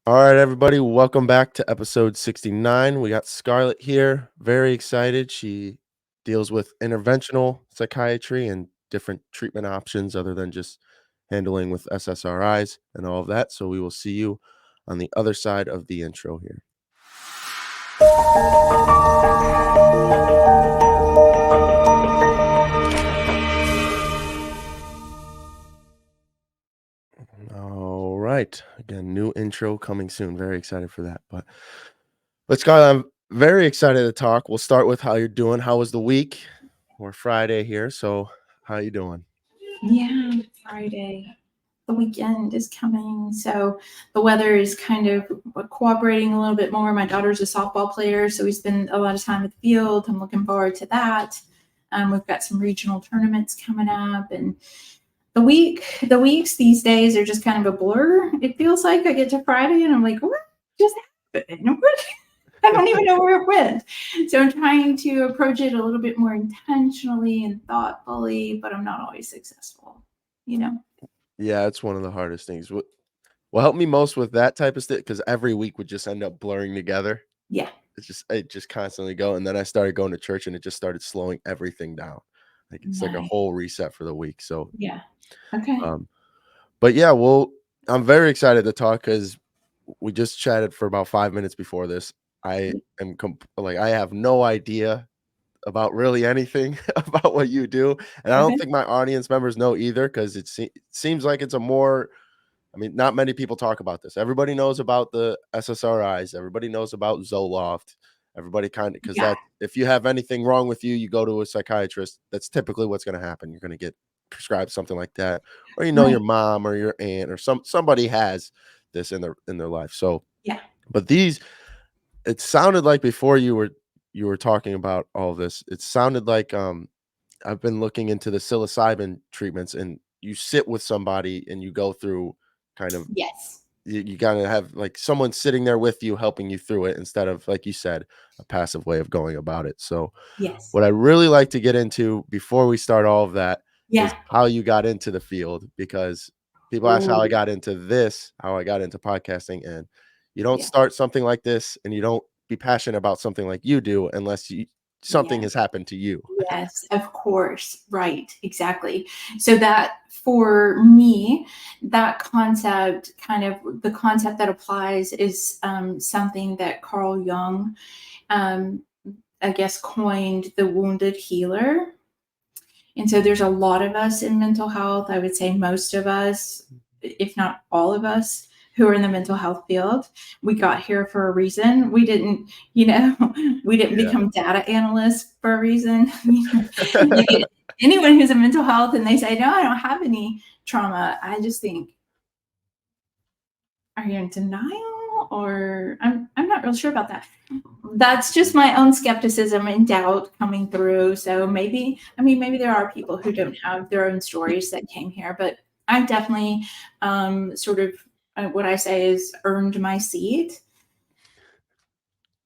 All right, everybody, welcome back to episode 69. We got Scarlett here. Very excited. She deals with interventional psychiatry and different treatment options other than just handling with SSRIs and all of that. So we will see you on the other side of the intro here. All right. Again, new intro coming soon. Very excited for that. But Scarlett, I'm very excited to talk. We'll start with how you're doing. How was the week? We're Friday here, so how you doing? Yeah, Friday. The weekend is coming, so the weather is kind of cooperating a little bit more. My daughter's a softball player, so we spend a lot of time at the field. I'm looking forward to that. We've got some regional tournaments coming up, and the weeks these days are just kind of a blur. It feels like I get to Friday and I'm like, what just happened? What? I don't even know where it went. So I'm trying to approach it a little bit more intentionally and thoughtfully, but I'm not always successful, you know? Yeah, it's one of the hardest things. What helped me most with that type of stuff because every week would just end up blurring together. Yeah. It just constantly go, and then I started going to church, and it just started slowing everything down. Like it's like a Nice. whole reset for the week. So, Yeah. Okay. um, but yeah, well, I'm very excited to talk because we just chatted for about 5 minutes before this. I am like I have no idea about really anything about what you do, and I don't Okay. think my audience members know either because it seems like it's a more I mean, not many people talk about this. Everybody knows about the SSRIs. Everybody knows about Zoloft. Everybody kind of because Yeah. that if you have anything wrong with you, you go to a psychiatrist. That's typically what's going to happen. You're going to get prescribed something like that, or your Right. mom or your aunt or somebody has this in their life. So, Yeah. but these, it sounded like before you were talking about all this, it sounded like I've been looking into the psilocybin treatments, and you sit with somebody and you go through kind of Yes. you gotta have, like, someone sitting there with you helping you through it instead of, like you said, a passive way of going about it. So, Yes. what I really like to get into before we start all of that is Yeah. how you got into the field, because people ask how I Ooh. got into this, how I got into podcasting, and you don't Yeah. start something like this, and you don't be passionate about something like you do unless something Yeah. has happened to you. Yes, of course. Right. Exactly. So that for me, that concept kind of the concept that applies is something that Carl Jung, um, I guess, coined the wounded healer. And so there's a lot of us in mental health. I would say most of us, if not all of us, who are in the mental health field. We got here for a reason. We didn't, we didn't Yeah. become data analysts for a reason. You get anyone who's in mental health and they say, no, I don't have any trauma. I just think, are you in denial? Or I'm not real sure about that. That's just my own skepticism and doubt coming through. So maybe there are people who don't have their own stories that came here, but I've definitely sort of what I say is earned my seat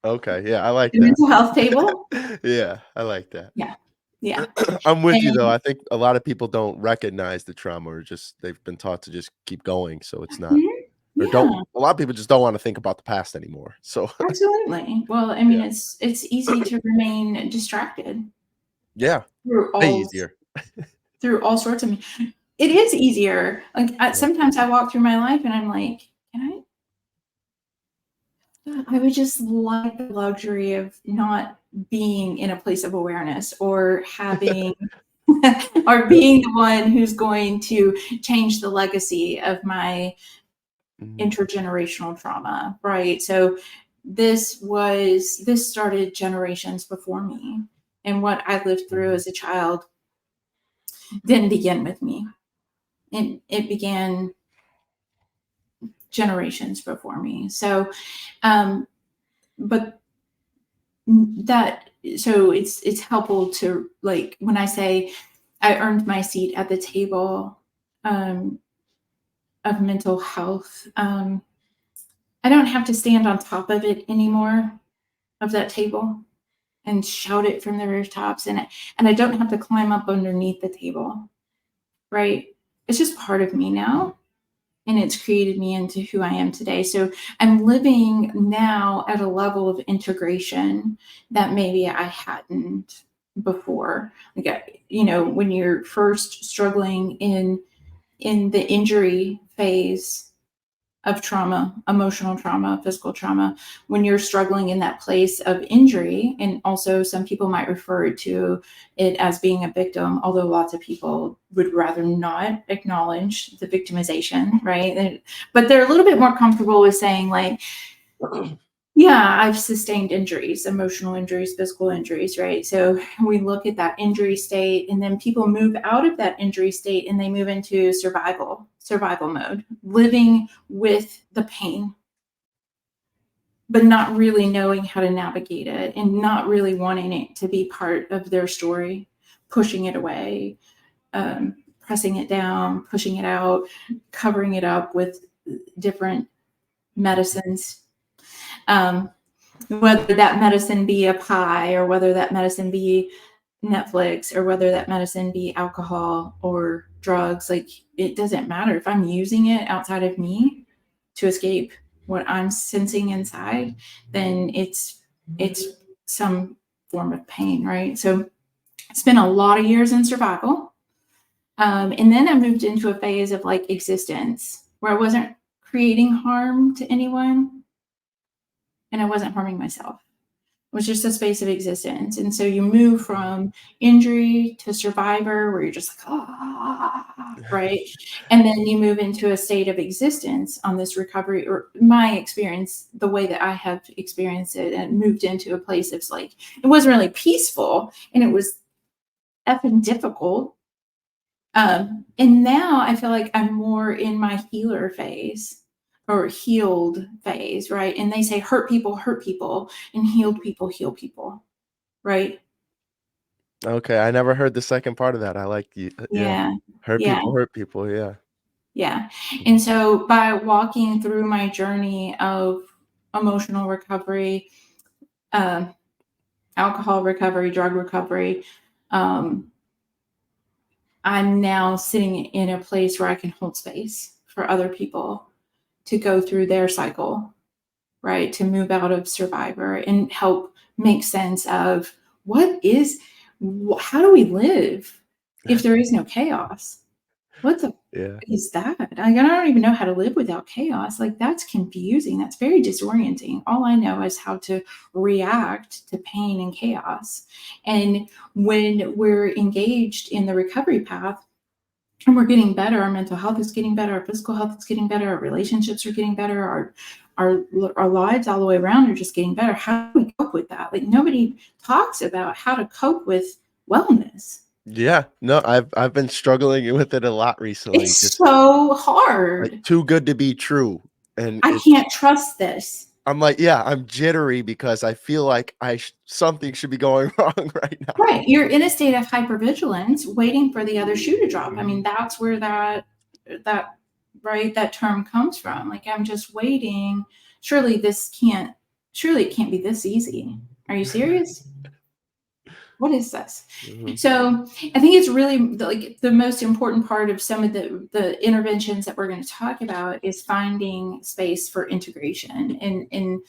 Okay, yeah, I at like the that. mental health table. Yeah, I like that. Yeah. Yeah. I'm with you, though. And I think a lot of people don't recognize the trauma or just they've been taught to just keep going, so it's not mhm, or don't yeah, a lot of people just don't wanna think about the past anymore. So, absolutely. Well, I mean, yeah. it's easy to remain distracted Yeah, through way all easier. through all sorts of it is easier. Like Yeah. sometimes I walk through my life and I'm like, can I would just like the luxury of not being in a place of awareness or having or Yep. being the one who's going to change the legacy of my Mhm, intergenerational trauma, right? So this started generations before me. And what I lived through mhm, as a child didn't begin with me. It began generations before me. So um but that so it's helpful to like when I say I earned my seat at the table um, of mental health. I don't have to stand on top of it anymore of that table and shout it from the rooftops, and I don't have to climb up underneath the table. Right? It's just part of me now, and it's created me into who I am today. So I'm living now at a level of integration that maybe I hadn't before. Like, when you're first struggling in the injury phase of trauma, emotional trauma, physical trauma, when you're struggling in that place of injury, and also some people might refer to it as being a victim, although lots of people would rather not acknowledge the victimization, right? But they're a little bit more comfortable with saying, like, yeah, I've sustained injuries, emotional injuries, physical injuries, right? So we look at that injury state, and then people move out of that injury state and they move into survival mode, living with the pain, but not really knowing how to navigate it and not really wanting it to be part of their story, pushing it away, pressing it down, pushing it out, covering it up with different medicines. Whether that medicine be a pie, or whether that medicine be Netflix, or whether that medicine be alcohol or drugs, like, it doesn't matter. If I'm using it outside of me to escape what I'm sensing inside, then it's some form of pain, right? So I spent a lot of years in survival. And then I moved into a phase of like existence where I wasn't creating harm to anyone and I wasn't harming myself. It was just a space of existence. And so you move from injury to survivor where you're just like, right? And then you move into a state of existence on this recovery, or my experience, the way that I have experienced it, and moved into a place that's like, it wasn't really peaceful and it was effing difficult. And now I feel like I'm more in my healer phase or healed phase, right? And they say hurt people, and healed people, heal people, right? Okay, I never heard the second part of that. I like you yeah. Yeah. Yeah. Hurt people, yeah. Yeah. And Mhm. so by walking through my journey of emotional recovery, um, alcohol recovery, drug recovery, um, I'm now sitting in a place where I can hold space for other people to go through their cycle, right? To move out of survivor and help make sense of how do we live if there is no chaos? What the Yeah. is that? I don't even know how to live without chaos. Like, that's confusing. That's very disorienting. All I know is how to react to pain and chaos. And when we're engaged in the recovery path, and we're getting better, our mental health is getting better, our physical health is getting better, our relationships are getting better, our lives all the way around are just getting better. How do we cope with that? Like, nobody talks about how to cope with wellness. Yeah, no, I've been struggling with it a lot recently, It's just, so like, hard. too good to be true, and I it's can't trust this. I'm like, yeah, I'm jittery because I feel like something should be going wrong right now. Right. You're in a state of hypervigilance, waiting for the other shoe to drop. I mean, that's where that right, that term comes from. Like, I'm just waiting. Surely it can't be this easy. Are you serious? What is this? Mhm, So I think it's really like the most important part of some of the interventions that we're going to talk about is finding space for integration and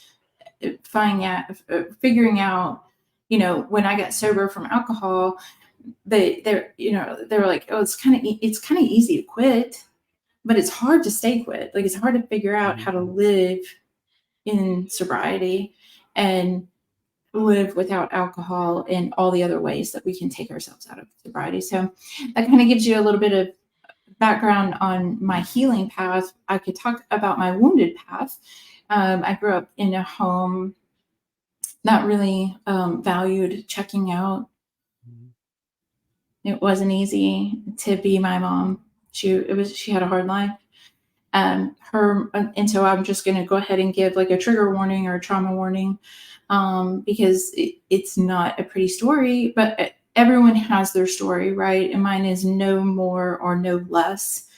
figuring out, when I got sober from alcohol, they're like, oh, it's kind of easy to quit, but it's hard to stay quit. Like, it's hard to figure out how mhm. to live in sobriety and live without alcohol and all the other ways that we can take ourselves out of sobriety. So that kind of gives you a little bit of background on my healing path. I could talk about my wounded path. I grew up in a home that really valued checking out. Mhm. It wasn't easy to be my mom. She had a hard life. And so I'm just going to go ahead and give like a trigger warning or a trauma warning, because it's not a pretty story, but everyone has their story, right? And mine is no more or no less.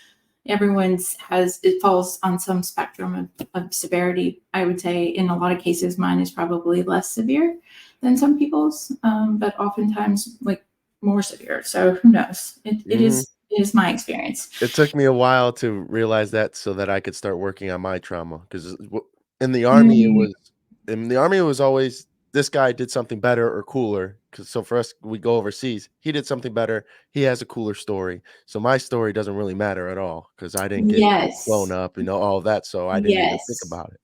It falls on some spectrum of severity. I would say in a lot of cases mine is probably less severe than some people's, but oftentimes like more severe. So who knows? It Mhm. is is my experience. It took me a while to realize that so that I could start working on my trauma, 'cause in the army, Mm, it was always this guy did something better or cooler. Cause so for us, we go overseas, he did something better, he has a cooler story, so my story doesn't really matter at all, cause I didn't get blown yes, up, all of that, so I didn't even think yes. about it,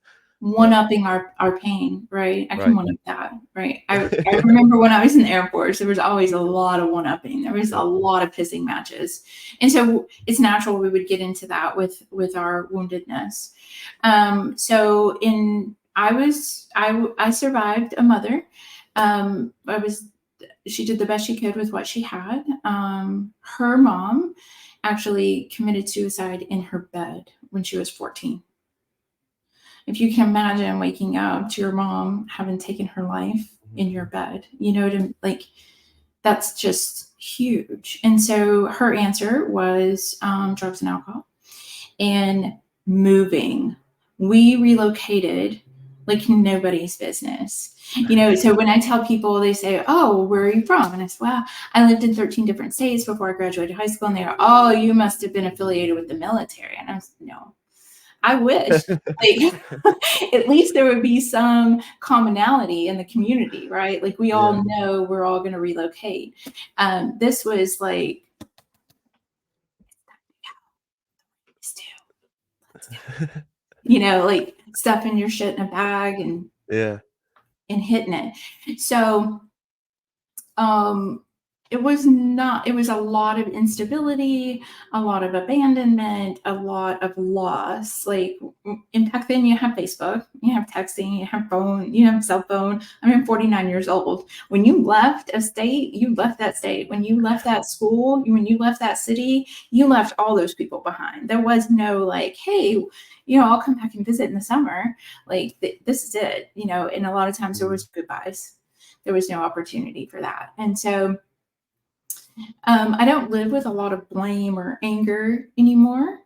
but One-upping our pain, right? I can right. one-up that, right? I remember when I was in the Air Force, there was always a lot of one-upping. There was a Yep. lot of pissing matches. And so it's natural we would get into that with our woundedness. So in I survived a mother. I was She did the best she could with what she had. Her mom actually committed suicide in her bed when she was 14. If you can imagine waking up to your mom having taken her life in your Mhm. bed, like that's just huge. And so her answer was drugs and alcohol and moving. We relocated like nobody's business. So when I tell people, they say, "Oh, where are you from?" And I say, "Well, I lived in 13 different states before I graduated high school." And they go, "Oh, you must have been affiliated with the military." And I was, "No, I wish." Like, at least there would be some commonality in the community, right? Like we Yeah. all know we're all going to relocate. This was like, let's do, let's do. Like stuffing your shit in a bag Yeah. and hitting it. So um it was a lot of instability, a lot of abandonment, a lot of loss. Like in back then you have Facebook, you have texting, you have phone, you have cell phone. I'm 49 years old. When you left a state, you left that state. When you left that school, when you left that city, you left all those people behind. There was no like, hey, I'll come back and visit in the summer. Like this is it, and a lot of times there Mhm. was goodbyes. There was no opportunity for that. And so I don't live with a lot of blame or anger anymore.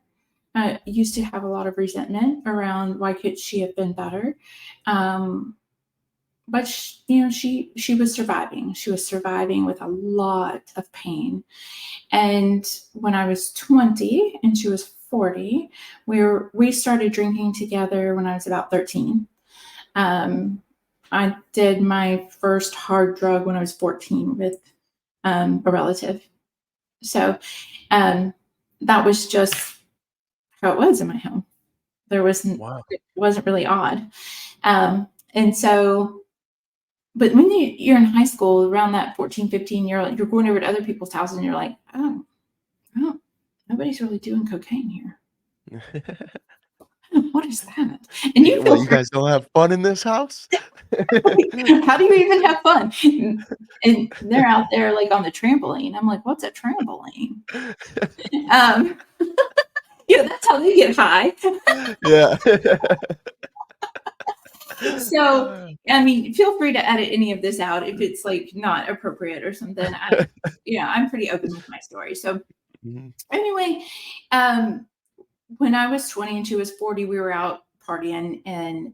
I used to have a lot of resentment around why could she have been better. Um, but she was surviving. She was surviving with a lot of pain. And when I was 20 and she was 40, we started drinking together when I was about 13. Um, I did my first hard drug when I was 14 with a relative. So um, that was just how it was in my home. Wow. It wasn't really odd. And so, but when you're in high school around that 14, 15, you're going over to other people's houses and you're like, oh, nobody's really doing cocaine here. What is that? And you What, feel you free. guys don't have fun in this house? How do you even have fun? And they're out there like on the trampoline. I'm like, what's a trampoline? Um, that's how they get high. Yeah. So, I mean, feel free to edit any of this out if it's like not appropriate or something. I'm pretty open with my story. So, Mhm. anyway, um, when I was 20 and she was 40, we were out partying and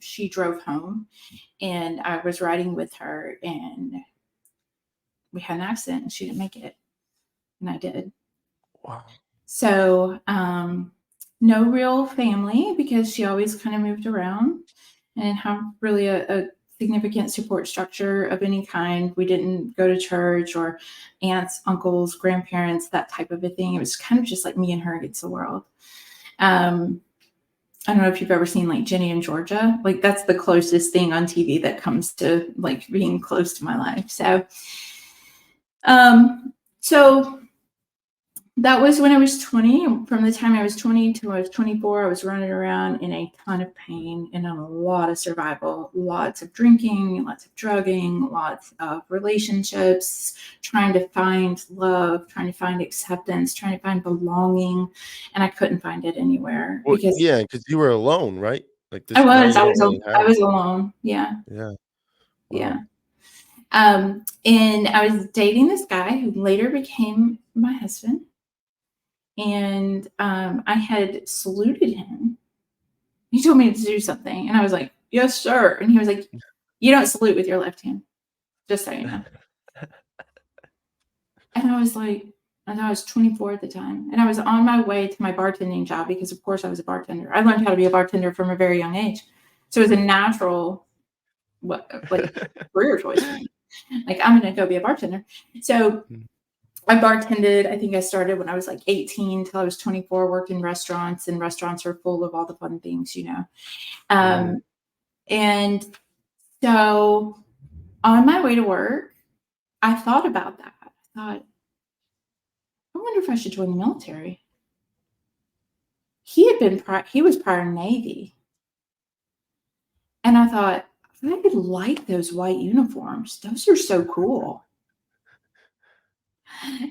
she drove home and I was riding with her and we had an accident and she didn't make it and I did. Wow. So, no real family because she always kind of moved around and have really a significant support structure of any kind. We didn't go to church or aunts, uncles, grandparents, that type of a thing. It was kind of just like me and her against the world. Um, I don't know if you've ever seen like Jenny and Georgia. Like that's the closest thing on TV that comes to like being close to my life. Um, so that was when I was 20. From the time I was 20 to I was 24, I was running around in a ton of pain and on a lot of survival, lots of drinking, lots of drugging, lots of relationships, trying to find love, trying to find acceptance, trying to find belonging. And I couldn't find it anywhere Well, because yeah, because you were alone, right? Like, I this now was, you I don't was, really I have was alone. Yeah. yeah, Yeah. wow. And I was dating this guy who later became my husband. And I had saluted him. He told me to do something, and I was like, "Yes, sir." And he was like, "You don't salute with your left hand, just so you know." And I was like, And I was 24 at the time, and I was on my way to my bartending job because, of course, I was a bartender. I learned how to be a bartender from a very young age, so it was a natural, like, career choice for me. Like, I'm gonna go be a bartender. So Mm, I bartended. I think I started when I was like 18 till I was 24. Worked in restaurants, and restaurants are full of all the fun things, you know. mhm. Um, and so on my way to work, I thought about that. I thought, I wonder if I should join the military. He was prior Navy, and I thought, I could like those white uniforms. Those are so cool.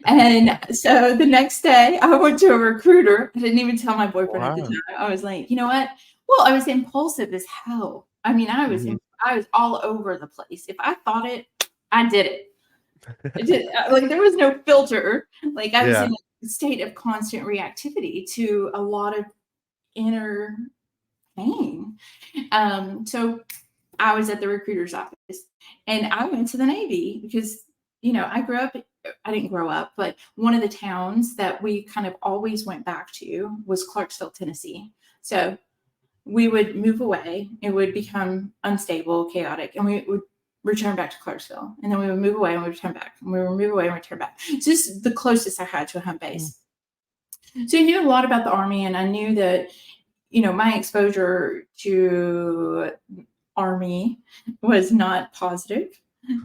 And so the next day, I went to a recruiter. I didn't even tell my boyfriend at the Wow. time. I was like, you know what? Well, I was impulsive as hell. I mean, Mhm. I was all over the place. If I thought it, I did it. Like, there was no filter. Like, I was Yeah. in a state of constant reactivity to a lot of inner pain. So I was at the recruiter's office, and I went to the Navy because, I didn't grow up, but one of the towns that we kind of always went back to was Clarksville, Tennessee. So we would move away, it would become unstable, chaotic, and we would return back to Clarksville. And then we would move away and we would return back. And we would move away and return back. It's just the closest I had to a home Mm. base. So I knew a lot about the Army, and I knew that, my exposure to Army was not positive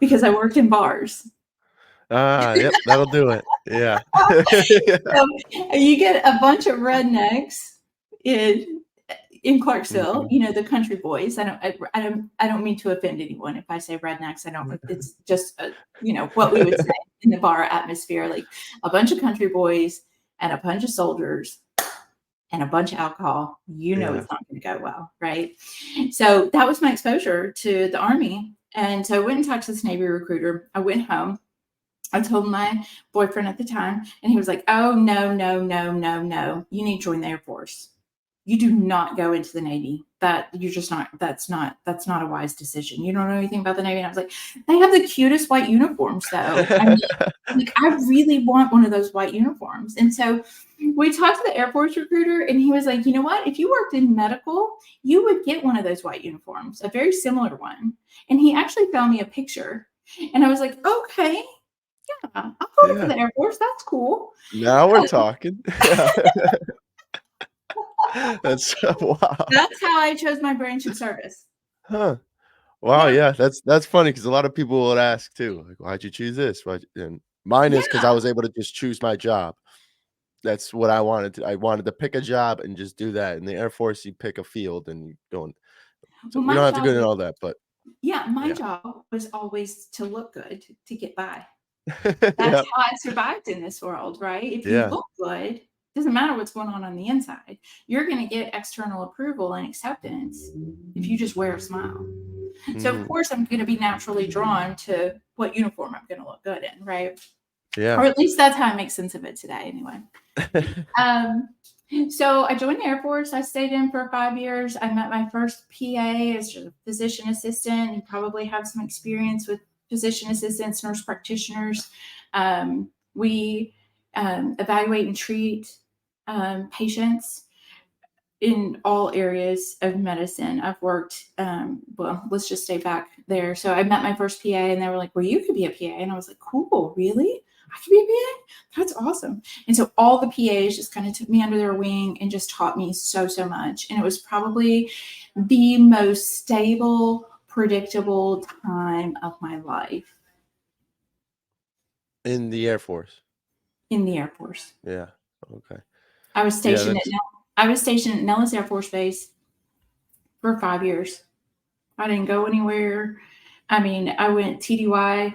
because I worked in bars. Ah, yep, that'll do it. Yeah. Yeah. So you get a bunch of rednecks in in Clarksville, Mhm. the country boys. I don't mean to offend anyone if I say rednecks. I don't. It's just what we would say in the bar atmosphere, like a bunch of country boys and a bunch of soldiers and a bunch of alcohol. Yeah. It's not going to go well, right? So that was my exposure to the Army. And so I went and talked to this Navy recruiter. I went home. I told my boyfriend at the time, and he was like, "Oh, no, no, no, no, no. You need to join the Air Force. You do not go into the Navy. That you're just not, that's not a wise decision. You don't know anything about the Navy." And I was like, "They have the cutest white uniforms, though. I mean, like, I really want one of those white uniforms." And so we talked to the Air Force recruiter, and he was like, "You know what? If you worked in medical, you would get one of those white uniforms, a very similar one." And he actually found me a picture. And I was like, "Okay, yeah, I'll go for Yeah. the Air Force. That's cool." Now we're talking. Yeah. That's wow. That's how I chose my branch of service. Huh. Wow, Yeah, yeah, that's funny because a lot of people would ask too, like, "Why'd you choose this? Why'd" and mine is because I yeah. was able to just choose my job. That's what I wanted to I wanted to pick a job and just do that. In the Air Force, you pick a field and you go and so Well, we my don't have to go job into was all that, but yeah, my yeah. job was always to look good to get by. That's Yeah, how I survived in this world, right? If you yeah, look good, doesn't matter what's going on the inside. You're going to get external approval and acceptance if you just wear a smile. So of mhm, course I'm going to be naturally drawn to what uniform I'm going to look good in, right? yeah. Or at least that's how I make sense of it today, anyway. Um, so I joined the Air Force. I stayed in for 5 years. I met my first PA as a physician assistant. You probably have some experience with physician assistants, nurse practitioners. We evaluate and treat patients in all areas of medicine. I've worked, well, let's just stay back there. So I met my first PA, and they were like, "Well, you could be a PA." And I was like, "Cool, really? I could be a PA? That's awesome." And so all the PAs just kind of took me under their wing and just taught me so, so much. And it was probably the most stable, predictable time of my life In the Air Force. in the Air Force. Yeah, okay. I was Yeah, stationed at that's I was stationed at Nellis Air Force Base for 5 years. I didn't go anywhere. I mean, I went TDY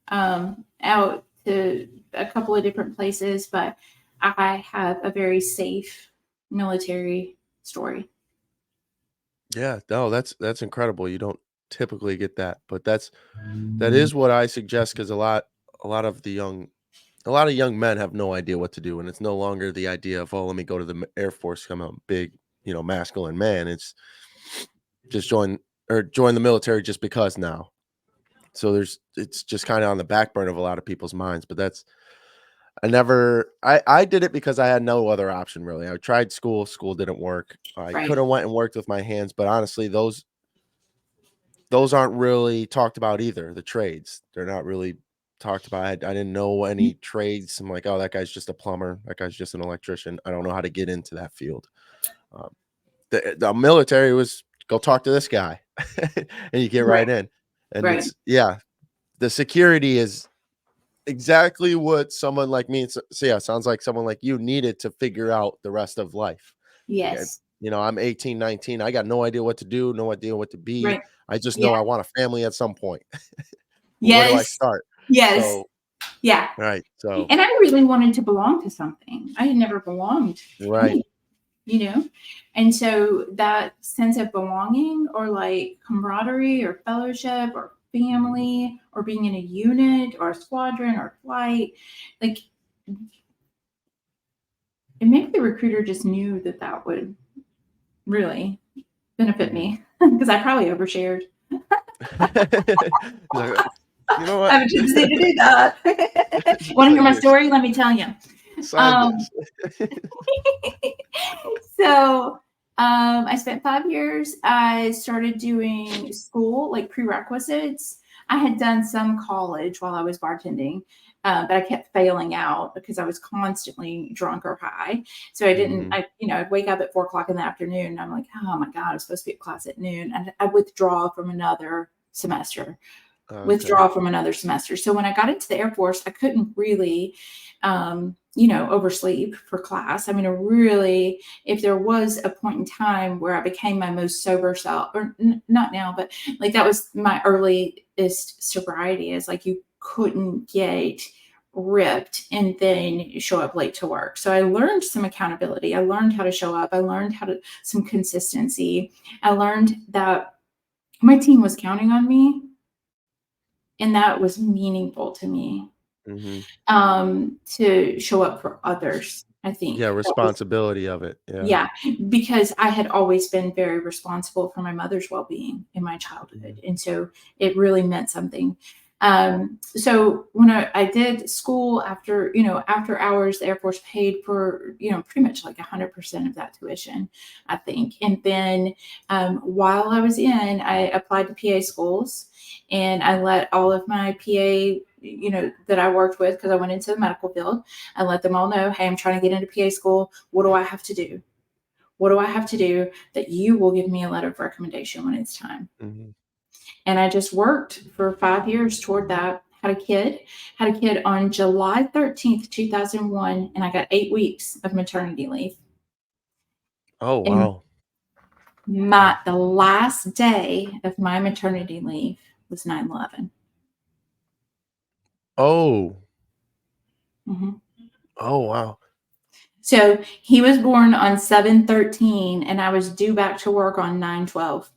out to a couple of different places, but I have a very safe military story. yeah, no, that's incredible. You don't typically get that, but that is what I suggest because a lot of the young a lot of young men have no idea what to do, and it's no longer the idea of, "Oh, let me go to the Air Force, come out big, masculine man." It's just join the military just because now. So it's just kinda on the back burner of a lot of people's minds, but I did it because I had no other option really. I tried school didn't work. I Right. coulda went and worked with my hands, but honestly, those aren't really talked about either, the trades. They're not really talked about. I didn't know any trades. I'm like, "Oh, that guy's just a plumber. That guy's just an electrician. I don't know how to get into that field." Um, the military was, "Go talk to this guy," and you get Right. right in. And Right. it's yeah, the security is exactly what someone like me yeah, sounds like someone like you needed to figure out the rest of life. Like, Yes. I'm 18, 19. I got no idea what to do, no idea what to be. Right. I just Yeah. know I want a family at some point. Where do I Yes. start? Yes. So Yeah. right, so And I really wanted to belong to something. I had never belonged to right. any, you know? And so that sense of belonging or like camaraderie or fellowship or Mhm, family or being in a unit or a squadron or flight, like, and maybe the recruiter just knew that that would really benefit mhm. me because I probably overshared. Like, "You know I what? have a tendency to do that. Want to hear Like, my "Here, story? Let me tell you. sign Um, this." so I spent 5 years. I started doing school, like prerequisites. I had done some college while I was bartending, but I kept failing out because I was constantly drunk or high. So I didn't, Mhm. I'd wake up at 4 o'clock in the afternoon and I'm like, oh my God, I'm supposed to be at class at noon. And I withdraw from another semester Okay. withdraw from another semester. So when I got into the Air Force, I couldn't really, oversleep for class. I mean, really, if there was a point in time where I became my most sober self, or not now, but like that was my earliest sobriety, is like you couldn't get ripped and then show up late to work. So I learned some accountability. I learned how to show up. I learned some consistency. I learned that my team was counting on me and that was meaningful to me, Mhm. to show up for others. I Yeah, think that was, responsibility of it, yeah. yeah, because I had always been very responsible for my mother's well-being in my childhood, Mhm. and so it really meant something. So when I did school after, after hours, the Air Force paid for, pretty much like 100% of that tuition, I think. And then while I was in, I applied to PA schools, and I let all of my PA, that I worked with, because I went into the medical field, I let them all know, hey, I'm trying to get into PA school. What do I have to do? What do I have to do that you will give me a letter of recommendation when it's time? Mhm. And I just worked for 5 years toward that. Had a kid on July 13th, 2001, and I got 8 weeks of maternity leave. Oh, And wow. Mm. the last day of my maternity leave was 9/11. Oh. Mhm. Oh, wow. So he was born on 7/13, and I was due back to work on 9/12.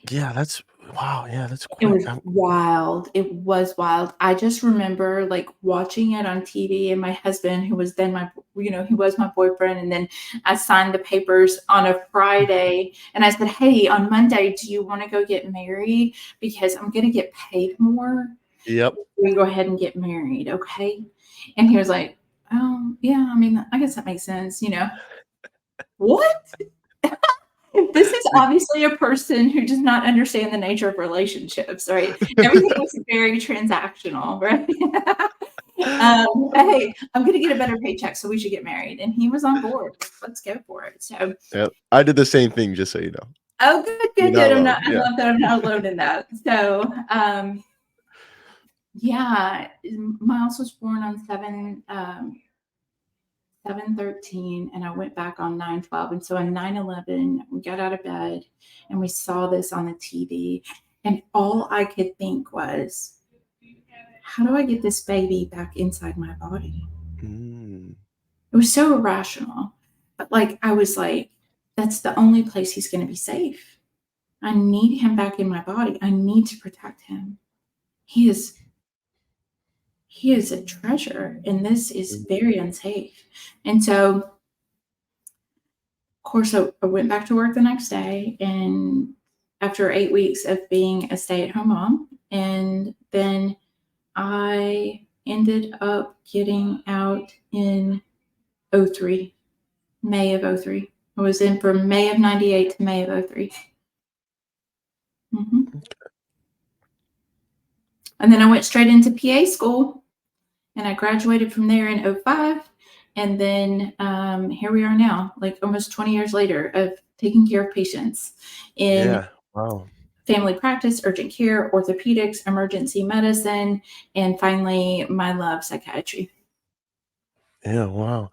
Yeah, that's wow, yeah, that's It quick. was wild. It was wild. I just remember, like, watching it on TV, and my husband, who was then he was my boyfriend, and then I signed the papers on a Friday, and I said, "Hey, on Monday, do you wanna go get married? Because I'm gonna get paid more Yep. if we go ahead and get married, okay?" And he was like, "Oh, yeah, I mean, I guess that makes sense," you know? What? This is Did obviously a person who does not understand the nature of relationships, right? Everything was very transactional, right? Hey, I'm gonna get a better paycheck, so we should get married. And he was on board. Let's go for it. So, Yep, I did the same thing, just so you know. oh, good, You're good, not good. alone, I yeah. love that I'm not alone in that. So, yeah, Miles was born on 7/13, and I went back on 9/12. And so on 9/11, we got out of bed and we saw this on the TV. And all I could think was, how do I get this baby back inside my body? Mm, It was so irrational. But like, I was like, that's the only place he's going to be safe. I need him back in my body. I need to protect him. He is he is a treasure, and this is mm, very unsafe. And so course, I went back to work the next day, and after 8 weeks of being a stay-at-home mom, and then I ended up getting out in '03, May of '03. I was in from May of '98 to May of '03. Mm-hmm. And then I went straight into PA school, and I graduated from there in '05. And then here we are now, like almost 20 years later, of taking care of patients in Yeah. Wow. family practice, urgent care, orthopedics, emergency medicine, and finally, my love, psychiatry. Yeah, wow.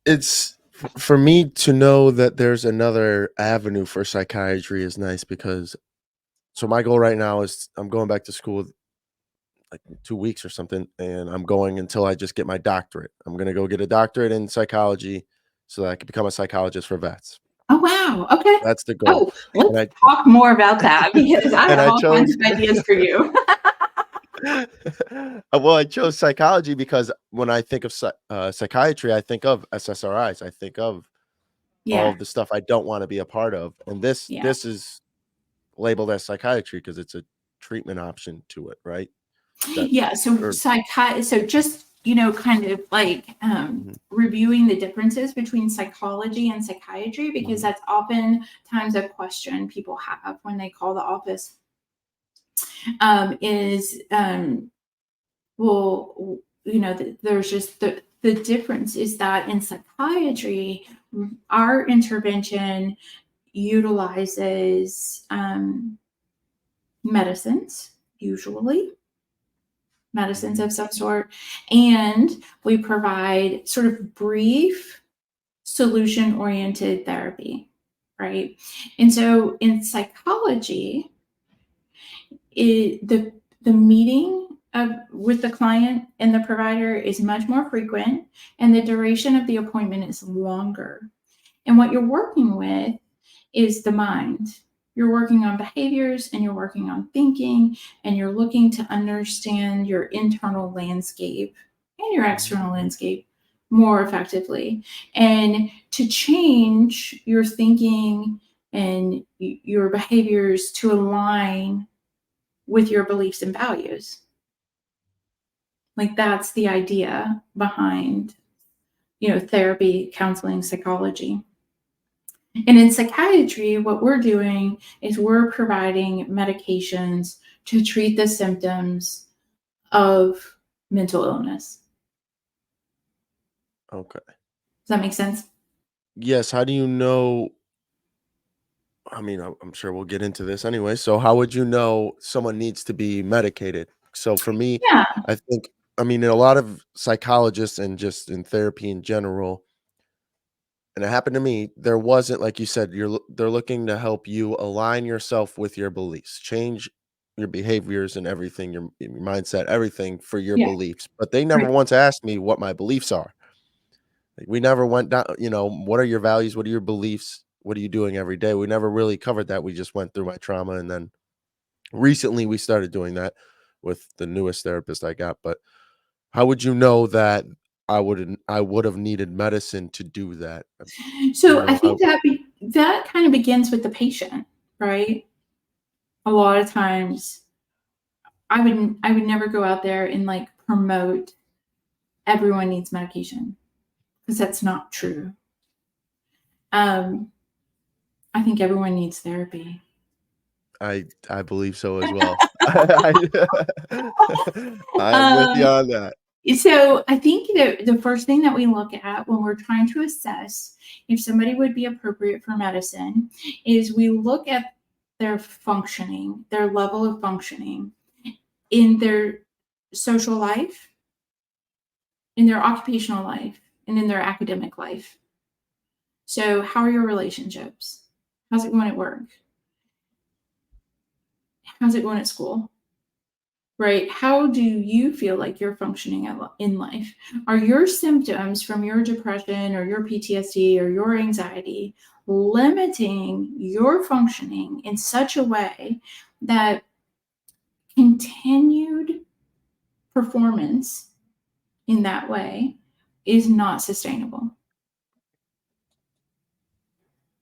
It's for me to know that there's another avenue for psychiatry is nice because so my goal right now is I'm going back to school like 2 weeks or something, and I'm going until I just get my doctorate. I'm gonna go get a doctorate in psychology so that I can become a psychologist for vets. Oh, wow. Okay. That's the goal. Oh, let's And I talk more about that because I and have I all kinds chose of ideas for you. well, I chose psychology because when I think of psychiatry, I think of SSRIs. I think of all Yeah. of the stuff I don't wanna be a part of, and this Yeah. this is labeled as psychiatry because it's a treatment option to it, right? That Yeah. or So just, kind of like mhm, reviewing the differences between psychology and psychiatry, because mhm, that's oftentimes a question people have when they call the office, is, well, there's just the difference is that in psychiatry, our intervention utilizes medicines, usually medicines mhm, of some sort, and we provide sort of brief solution oriented therapy, right? And so in psychology, the meeting with the client and the provider is much more frequent, and the duration of the appointment is longer. And what you're working with is the mind. You're working on behaviors and you're working on thinking, and you're looking to understand your internal landscape and your mhm. external landscape more effectively, and to change your thinking and your behaviors to align with your beliefs and values. Like that's the idea behind, therapy, counseling, psychology. And in psychiatry, what we're doing is we're providing medications to treat the symptoms of mental illness. Okay. Does that make sense? Yes, how do you know I mean, I'm sure we'll get into this anyway, so how would you know someone needs to be medicated? So for me, Yeah. I think I mean, a lot of psychologists and just in therapy in general, and it happened to me, there wasn't like you said, they're looking to help you align yourself with your beliefs, change your behaviors and everything, your mindset, everything for your Yeah. beliefs, but they never Right. once asked me what my beliefs are. Like, we never went down what are your values? What are your beliefs? What are you doing every day? We never really covered that. We just went through my trauma, and then recently we started doing that with the newest therapist I got, but how would you know that I would have needed medicine to do that? So I think that kind of begins with the patient, right? A lot of times I would never go out there and like promote everyone needs medication, because that's not true. Um, I think everyone needs therapy. I believe so as well. I'm with you um, on that. So I think that the first thing that we look at when we're trying to assess if somebody would be appropriate for medicine is we look at their functioning, their level of functioning in their social life, in their occupational life, and in their academic life. So, how are your relationships? How's it going at work? How's it going at school? Right? How do you feel like you're functioning in life? Are your symptoms from your depression or your PTSD or your anxiety limiting your functioning in such a way that continued performance in that way is not sustainable?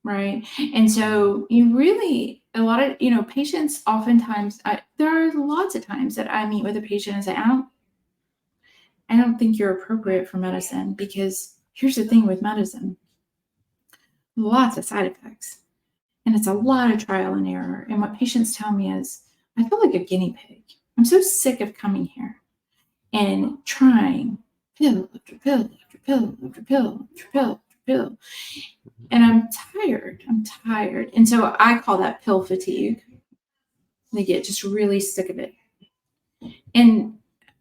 right? And Mhm. so you really, a lot of, patients oftentimes, there are lots of times that I meet with a patient and say, I don't think you're appropriate for medicine because here's the thing with medicine, lots of side effects. And it's a lot of trial and error. And what patients tell me is, I feel like a guinea pig. I'm so sick of coming here and trying pill after pill after pill after pill after pill after pill. And I'm tired. I'm tired. And so I call that pill fatigue. They get just really sick of it. And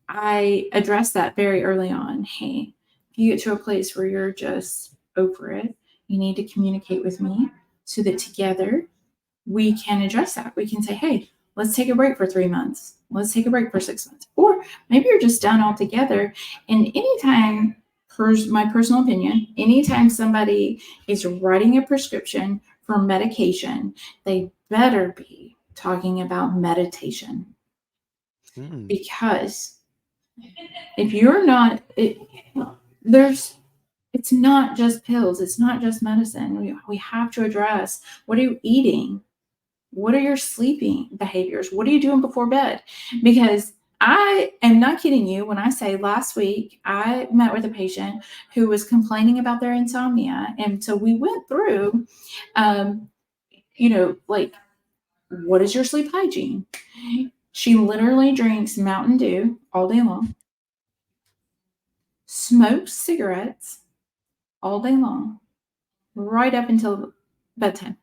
I address that very early on. Hey, if you get to a place where you're just over it, you need to communicate with me so that together we can address that. We can say, hey, let's take a break for 3 months. Let's take a break for 6 months. Or maybe you're just done altogether. And anytime, my personal opinion, anytime somebody is writing a prescription for medication, they better be talking about meditation. Mm. Because if you're not, there's, it's not just pills, it's not just medicine. We have to address, what are you eating? What are your sleeping behaviors? What are you doing before bed? Because I am not kidding you when I say last week I met with a patient who was complaining about their insomnia. And so we went through, um, like, what is your sleep hygiene? She literally drinks Mountain Dew all day long, smokes cigarettes all day long, right up until bedtime.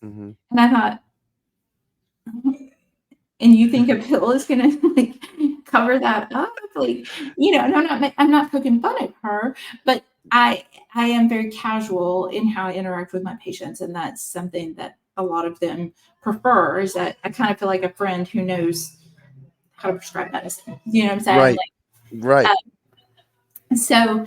Mhm. And I thought, and you think a pill is gonna like cover that up? Like, and I'm not poking fun at her, but I am very casual in how I interact with my patients, and that's something that a lot of them prefer, is that I kind of feel like a friend who knows how to prescribe medicine. You know what I'm saying? Right, right. So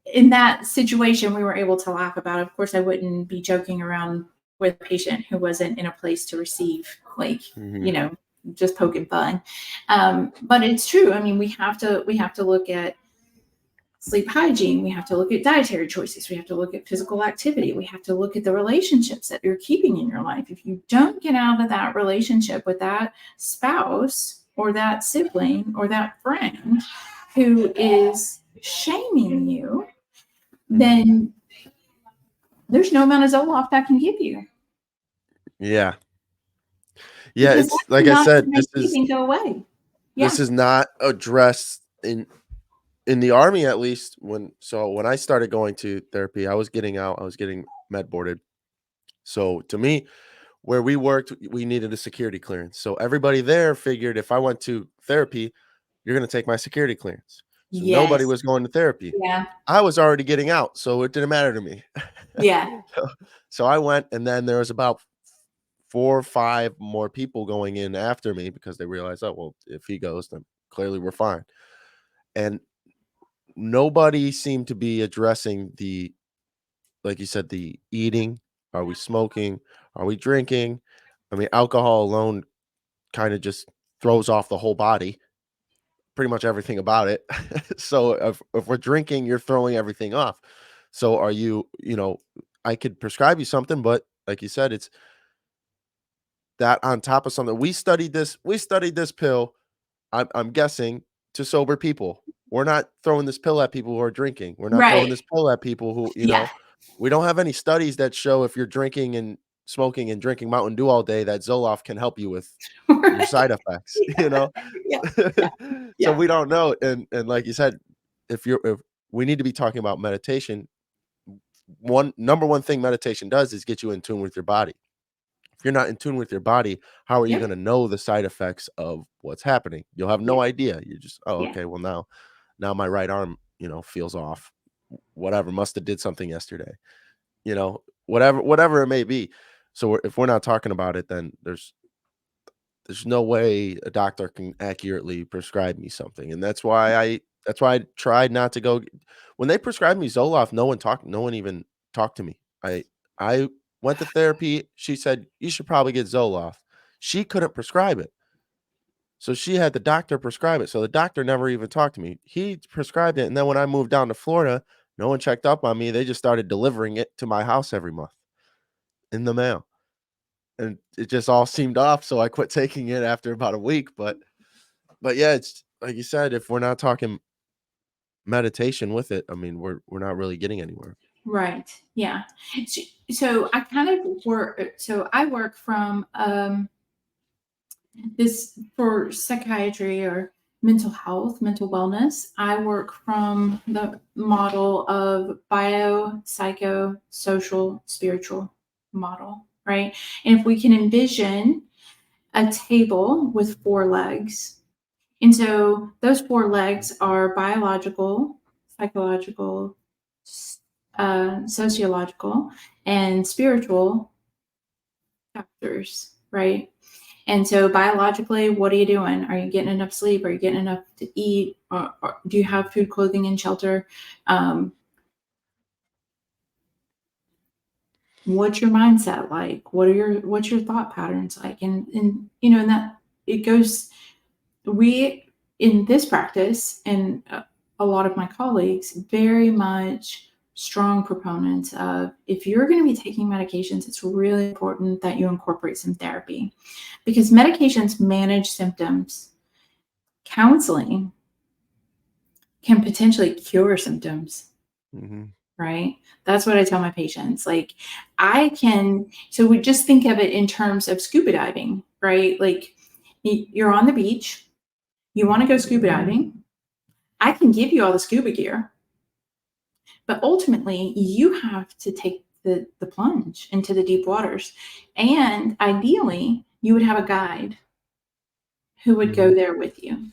in that situation, we were able to laugh about it. Of course, I wouldn't be joking around with a patient who wasn't in a place to receive, like, you Mhm. know, just poking fun. But it's true. I mean, we have to look at sleep hygiene. We have to look at dietary choices. We have to look at physical activity. We have to look at the relationships that you're keeping in your life. If you don't get out of that relationship with that spouse or that sibling or that friend who is shaming you, Mhm. then there's no amount of Zoloft I can give you, Yeah. Yeah, because it's that's like I enough to said, make anything go away. Yeah. this is not addressed in the Army, at least. When I started going to therapy, I was getting out, I was getting med boarded. So, to me, where we worked, we needed a security clearance. So, everybody there figured if I went to therapy, you're gonna take my security clearance. So, nobody Yes. was going to therapy. Yeah. I was already getting out, so it didn't matter to me. Yeah. So I went, and then there was about 4 or 5 more people going in after me because they realized, "Oh, well, if he goes, then clearly we're fine." And nobody seemed to be addressing like you said, the eating. Are we smoking? Are we drinking? I mean, alcohol alone kinda just throws off the whole body, pretty much everything about it. So if we're drinking, you're throwing everything off. So are I could prescribe you something, but like you said, it's that on top of something. We studied this pill, I'm guessing, to sober people. We're not throwing this pill at people who are drinking. We're not throwing Right. this pill at people who, Yeah. we don't have any studies that show if you're drinking and smoking and drinking Mountain Dew all day that Zoloft can help you with your Right. side effects, you know? Yeah. Yeah. So Yeah. we don't know, and like you said, if we need to be talking about meditation, one number one thing meditation does is get you in tune with your body. If you're not in tune with your body, how are you Yep. gonna know the side effects of what's happening? You'll have Yeah. no idea. You're just, "Oh, Yeah. okay, well, now my right arm, feels off. Whatever, must have did something yesterday." Whatever it may be. So if we're not talking about it, then there's no way a doctor can accurately prescribe me something, and that's why I tried not to go. When they prescribed me Zoloft, no one even talked to me. I went to therapy, she said, "You should probably get Zoloft." She couldn't prescribe it, so she had the doctor prescribe it, so the doctor never even talked to me. He prescribed it, and then when I moved down to Florida, no one checked up on me, they just started delivering it to my house every month. in the mail. And it just all seemed off, so I quit taking it after about a week, but yeah, it's like you said, if we're not talking meditation with it, I mean, we're not really getting anywhere. Right. Yeah. So, so I kind of work. So I work from this for psychiatry or mental health, mental wellness. I work from the model of bio, psycho, social, spiritual model. Right. And if we can envision a table with four legs, and so those four legs are biological, psychological, sociological, and spiritual factors, right? And so biologically, what are you doing? Are you getting enough sleep? Are you getting enough to eat? Or do you have food, clothing, and shelter? What's your mindset like? What's your thought patterns like? And and that it goes we in this practice and a lot of my colleagues very much strong proponents of if you're going to be taking medications, it's really important that you incorporate some therapy because medications manage symptoms. Counseling can potentially cure symptoms, Mhm. right? That's what I tell my patients. Like, so we just think of it in terms of scuba diving, right? Like, you're on the beach, you want to go scuba diving. I can give you all the scuba gear, but ultimately you have to take the plunge into the deep waters. And ideally, you would have a guide who would go Mhm. there with you.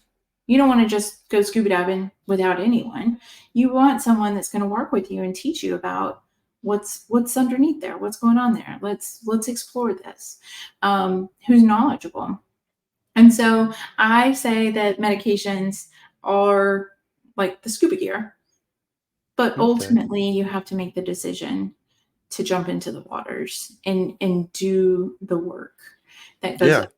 You don't want to just go scuba diving without anyone. You want someone that's going to work with you and teach you about what's underneath there, what's going on there. Let's explore this. Who's knowledgeable. And so I say that medications are like the scuba gear, but Okay. ultimately you have to make the decision to jump into the waters and do the work that goes Yeah. up.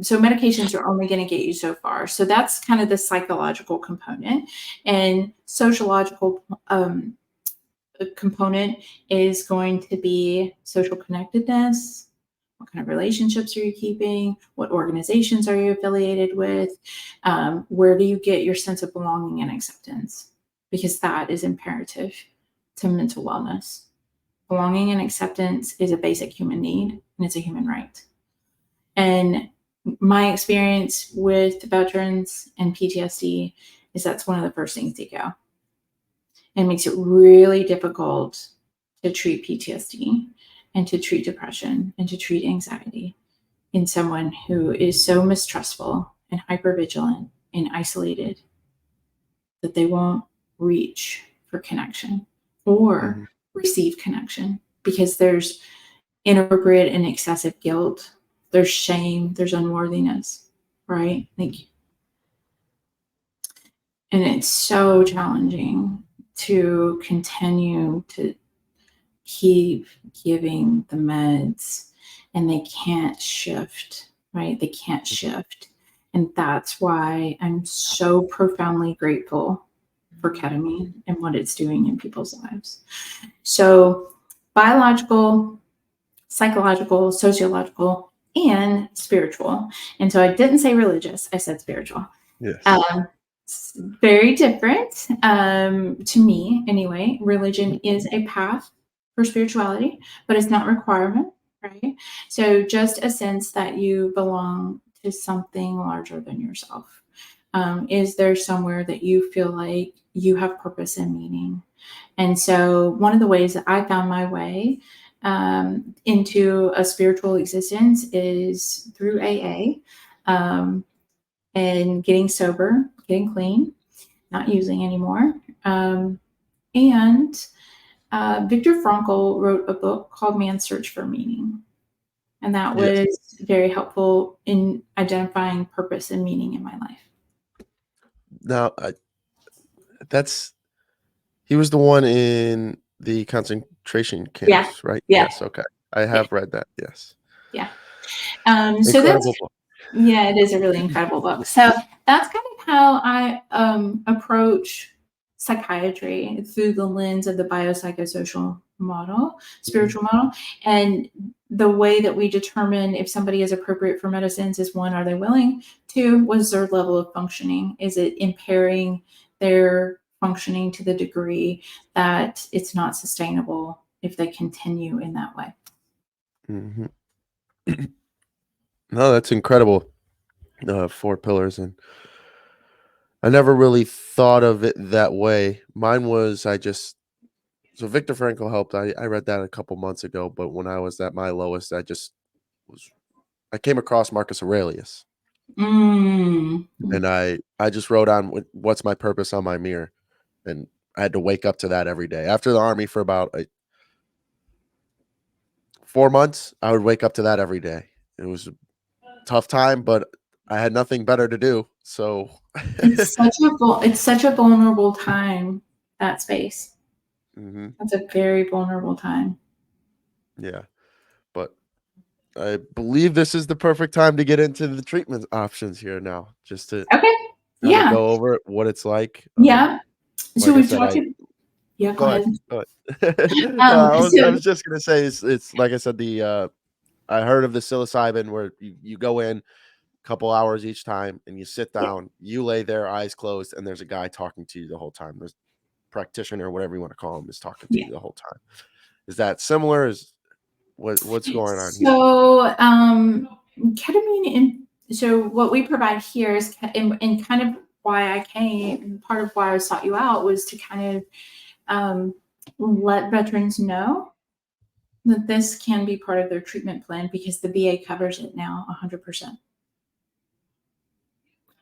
So medications are only going to get you so far. So that's kind of the psychological component. And sociological component is going to be social connectedness. What kind of relationships are you keeping? What organizations are you affiliated with? Where do you get your sense of belonging and acceptance? Because that is imperative to mental wellness. Belonging and acceptance is a basic human need and it's a human right. And my experience with veterans and PTSD is that's one of the first things they go. And makes it really difficult to treat PTSD and to treat depression and to treat anxiety in someone who is so mistrustful and hypervigilant and isolated that they won't reach for connection or Mhm. receive connection because there's inappropriate and excessive guilt, there's shame, there's unworthiness, right? Like, and it's so challenging to continue to keep giving the meds and they can't shift, right? They can't Mhm. shift. And that's why I'm so profoundly grateful for ketamine and what it's doing in people's lives. So, biological, psychological, sociological, and spiritual. And so I didn't say religious, I said spiritual. Yes. Um, very different to me, anyway. Religion is a path for spirituality, but it's not requirement, right? So just a sense that you belong to something larger than yourself. Is there somewhere that you feel like you have purpose and meaning? And so one of the ways that I found my way into a spiritual existence is through AA. And getting sober, getting clean, not using anymore. Um, and Viktor Frankl wrote a book called Man's Search for Meaning. And that Yes. was very helpful in identifying purpose and meaning in my life. Now, that's he was the one in the concentration Yeah. camps, right? Yeah. Yes, okay. I Yeah. have read that, yes. Yeah. So that's, Incredible book. yeah, it is a really incredible book. So that's kind of how I approach psychiatry through the lens of the biopsychosocial model, Mhm. spiritual model. And the way that we determine if somebody is appropriate for medicines is one, are they willing? Two, what's their level of functioning? Is it impairing their functioning to the degree that it's not sustainable if they continue in that way? Mhm. No, that's incredible. 4 pillars, and I never really thought of it that way. Mine was I just so Viktor Frankl helped. I read that a couple months ago, but when I was at my lowest, I just was I came across Marcus Aurelius, Mm. and I just wrote on what's my purpose on my mirror, and I had to wake up to that every day. After the army for about 4 months, I would wake up to that every day. It was a tough time, but I had nothing better to do, so It's such a vulnerable time, that space. Mhm, That's a very vulnerable time. yeah, but I believe this is the perfect time to get into the treatment options here now, just to Okay. kinda Yeah. go over it, what it's like. Yeah. So Like I we've said, talked I yeah, go go ahead, ahead. go ahead. No, I So was just gonna say it's like I said, I heard of the psilocybin where you go in, couple hours each time, and you sit yeah. down, you lay there, eyes closed, and there's a guy talking to you the whole time. There's practitioner, whatever you wanna call him, is talking to Yeah. you the whole time. Is that similar? Is what's going on here? So, ketamine in so what we provide here is and kind of why I came, part of why I sought you out was to kind of let veterans know that this can be part of their treatment plan because the VA covers it now 100%.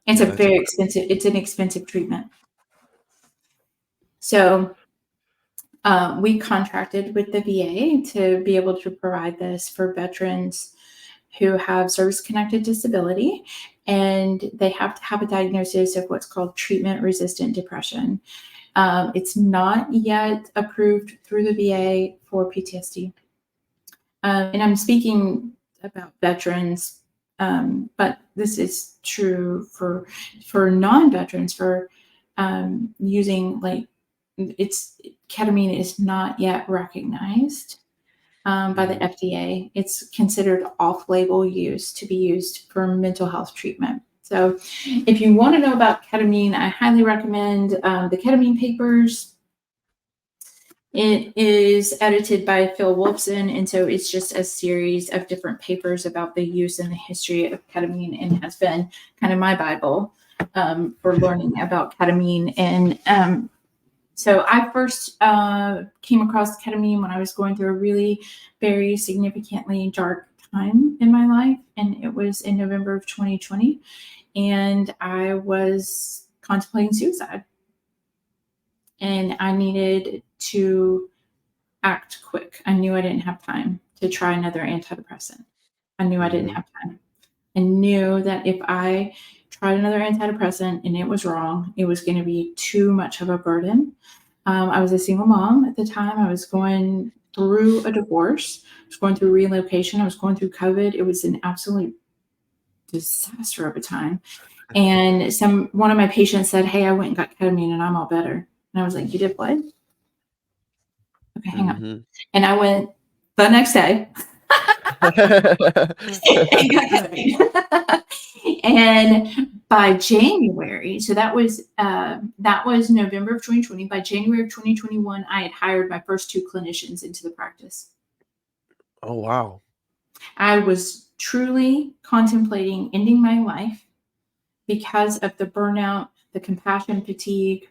It's Yeah, a that's very incredible. expensive, it's an expensive treatment. So we contracted with the VA to be able to provide this for veterans who have service connected disability, and they have to have a diagnosis of what's called treatment resistant depression. It's not yet approved through the VA for PTSD. And I'm speaking about veterans, but this is true for non-veterans for using like it's ketamine is not yet recognized by the Mhm. FDA. It's considered off-label use to be used for mental health treatment. So, if you want to know about ketamine, I highly recommend the Ketamine Papers. It is edited by Phil Wolfson, and so it's just a series of different papers about the use and the history of ketamine, and has been kind of my Bible for learning about ketamine. And so I first came across ketamine when I was going through a really very significantly dark time in my life, and it was in November of 2020, and I was contemplating suicide, and I needed to act quick. I knew I didn't have time to try another antidepressant. I knew I didn't Mhm. have time. I knew that if I tried another antidepressant and it was wrong, it was going to be too much of a burden. I was a single mom at the time. I was going through a divorce. I was going through relocation. I was going through COVID. It was an absolute disaster of a time. And one of my patients said, "Hey, I went and got ketamine and I'm all better." And I was like, "You did what?" Okay, hang on. Mhm. And I went the next day and got ketamine. And by January, so that was November of 2020. By January of 2021, I had hired my first two clinicians into the practice. Oh, wow. I was truly contemplating ending my life because of the burnout, the compassion fatigue,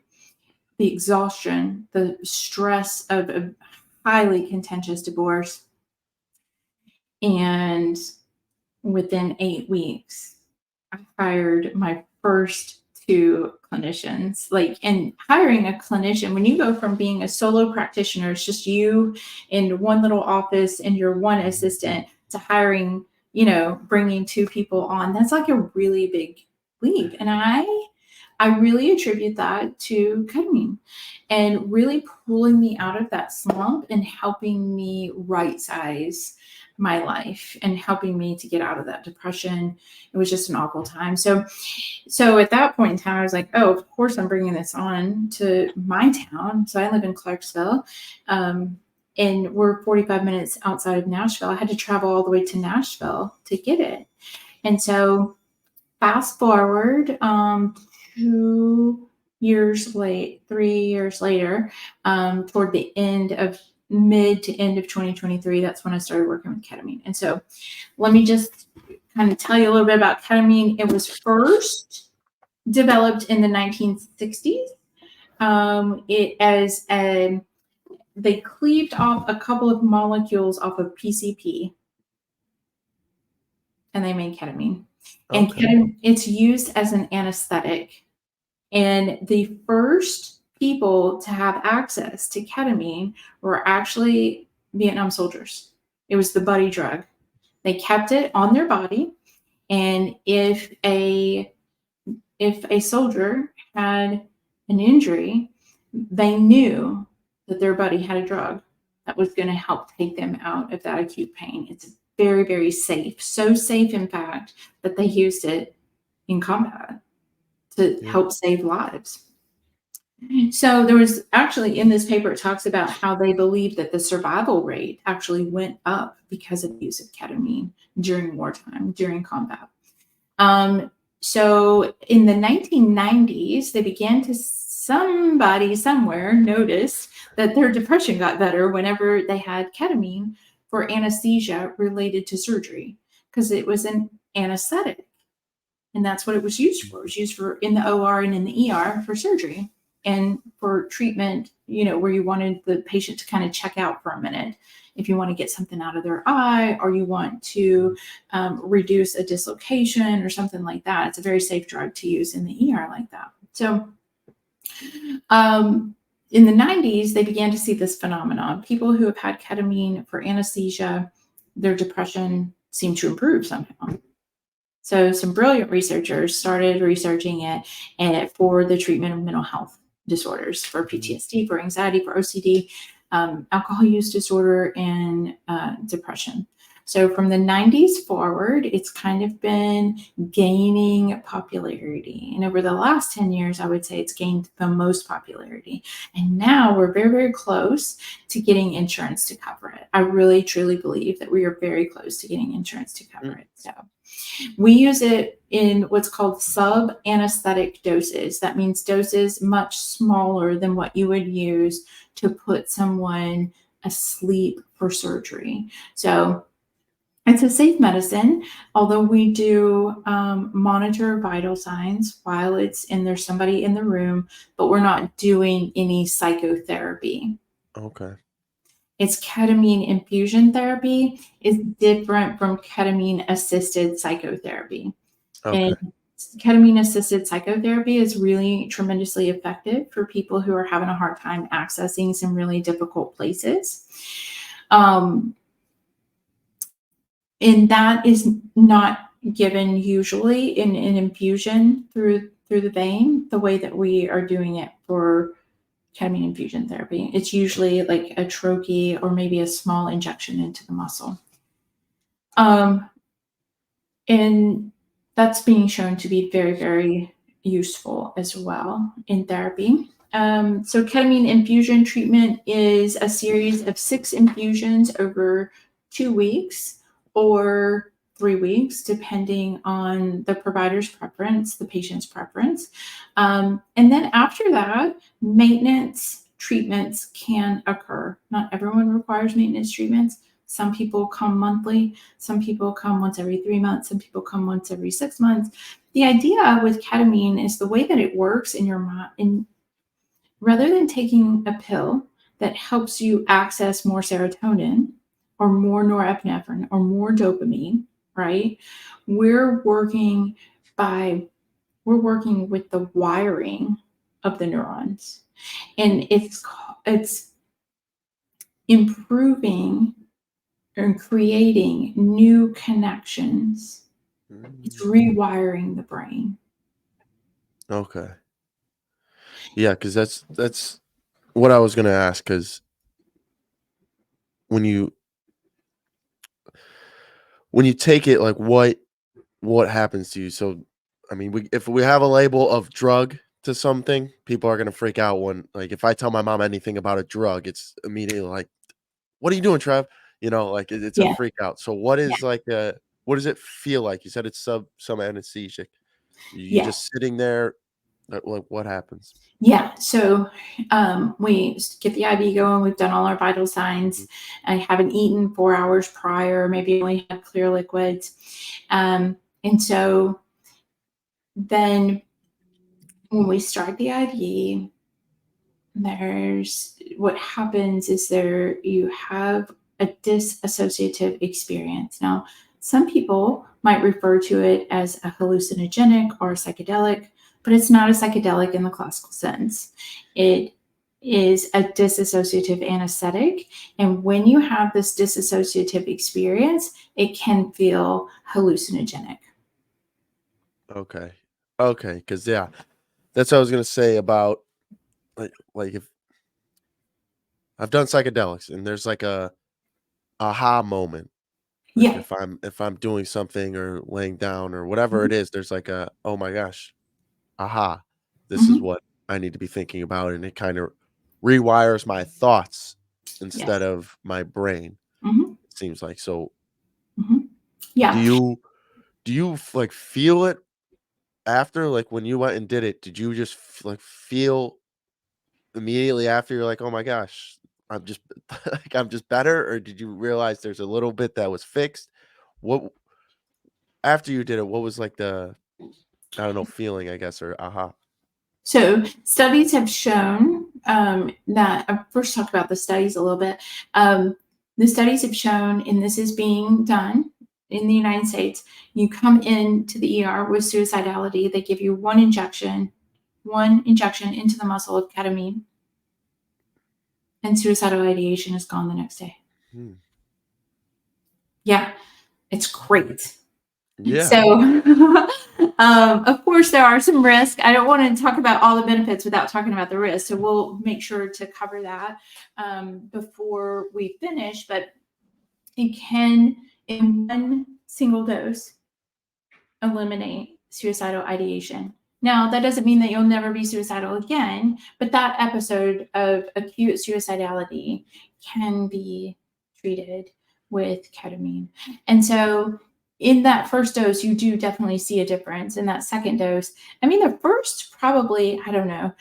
the exhaustion, the stress of a highly contentious divorce. And within 8 weeks, I hired my first two clinicians. Like, and hiring a clinician, when you go from being a solo practitioner, it's just you in one little office and your one assistant, to hiring, bringing two people on, that's like a really big leap. And I really attribute that to ketamine and really pulling me out of that slump and helping me right size my life and helping me to get out of that depression. It was just an awful time. So at that point in time, I was like, oh, of course I'm bringing this on to my town. So I live in Clarksville. Um, and we're 45 minutes outside of Nashville. I had to travel all the way to Nashville to get it. And so fast forward 2 years late, 3 years later, toward the end of mid to end of 2023, that's when I started working with ketamine. And so let me just kind of tell you a little bit about ketamine. It was first developed in the 1960s. It as a They cleaved off a couple of molecules off of PCP and they made ketamine. And Okay. ketamine, it's used as an anesthetic. And the first people to have access to ketamine were actually Vietnam soldiers. It was the buddy drug. They kept it on their body. And if a soldier had an injury, they knew that their buddy had a drug that was going to help take them out of that acute pain. It's very, very safe. So safe, in fact, that they used it in combat to Yeah. help save lives. So there was actually in this paper, it talks about how they believe that the survival rate actually went up because of the use of ketamine during wartime, during combat. So in the 1990s, they began to somebody somewhere noticed that their depression got better whenever they had ketamine for anesthesia related to surgery because it was an anesthetic. And that's what it was used for. It was used for in the OR and in the ER for surgery and for treatment, where you wanted the patient to kind of check out for a minute. If you want to get something out of their eye or you want to reduce a dislocation or something like that, it's a very safe drug to use in the ER like that. So in the 90s, they began to see this phenomenon. People who have had ketamine for anesthesia, their depression seemed to improve somehow. So some brilliant researchers started researching it and for the treatment of mental health disorders, for PTSD, for anxiety, for OCD, alcohol use disorder, and depression. So from the 90s forward, it's kind of been gaining popularity. And over the last 10 years, I would say it's gained the most popularity. And now we're very, very close to getting insurance to cover it. I really, truly believe that we are very close to getting insurance to cover it. So we use it in what's called sub-anesthetic doses. That means doses much smaller than what you would use to put someone asleep for surgery. So it's a safe medicine, although we do monitor vital signs while there's somebody in the room, but we're not doing any psychotherapy. Okay. It's ketamine infusion therapy is different from ketamine assisted psychotherapy. Okay. And ketamine assisted psychotherapy is really tremendously effective for people who are having a hard time accessing some really difficult places. And that is not given usually in an infusion through the vein, the way that we are doing it for ketamine infusion therapy. It's usually like a troche or maybe a small injection into the muscle. And that's being shown to be very, very useful as well in therapy. So ketamine infusion treatment is a series of 6 infusions over 2 weeks or 3 weeks, depending on the provider's preference, the patient's preference. And then after that, maintenance treatments can occur. Not everyone requires maintenance treatments. Some people come monthly. Some people come once every 3 months. Some people come once every 6 months. The idea with ketamine is the way that it works in your mind. Rather than taking a pill that helps you access more serotonin or more norepinephrine or more dopamine, right? We're working with the wiring of the neurons, and it's improving and creating new connections. It's Mm. rewiring the brain. Okay. Yeah, because that's what I was gonna ask. Because when you when you take it, like, what happens to you? So, I mean, if we have a label of drug to something, people are gonna freak out when like, if I tell my mom anything about a drug, it's immediately like, "What are you doing, Trev?" Like, it's a Yeah, freak out. So what yeah, is like what does it feel like? You said it's some anesthetic. You yeah. just sitting there, like, what happens? Yeah, so we get the IV going. We've done all our vital signs. Mhm. I haven't eaten 4 hours prior, maybe only had clear liquids. And so then when we start the IV, there's what happens is you have a disassociative experience. Now, some people might refer to it as a hallucinogenic or a psychedelic, but it's not a psychedelic in the classical sense. It is a disassociative anesthetic. And when you have this disassociative experience, it can feel hallucinogenic. Okay. Okay, because yeah, that's what I was gonna say about, like, if I've done psychedelics and there's like a aha moment. Like, Yeah. if I'm doing something or laying down or whatever Mhm. it is, there's like a, "Oh my gosh, aha, this is Mhm. what I need to be thinking about," and it kinda rewires my thoughts Yeah. instead of my brain, Mhm. it seems like. So, Mhm. do Yeah. you do you like, feel it after? Like, when you went and did it, did you just feel immediately after you're like, "Oh my gosh, I'm just like, I'm just better," or did you realize there's a little bit that was fixed? What after you did it, what was like the, I don't know, feeling, I guess, or aha? So studies have shown that I first talk about the studies a little bit. The studies have shown, and this is being done in the United States. You come into the ER with suicidality. They give you one injection into the muscle of ketamine, and suicidal ideation is gone the next day. Hmm. Yeah, it's great. Yeah. So, of course, there are some risks. I don't want to talk about all the benefits without talking about the risks. So we'll make sure to cover that before we finish. But it can, in one single dose, eliminate suicidal ideation. Now, that doesn't mean that you'll never be suicidal again, but that episode of acute suicidality can be treated with ketamine. And so, in that first dose, you do definitely see a difference. In that second dose, I mean, the first probably, I don't know,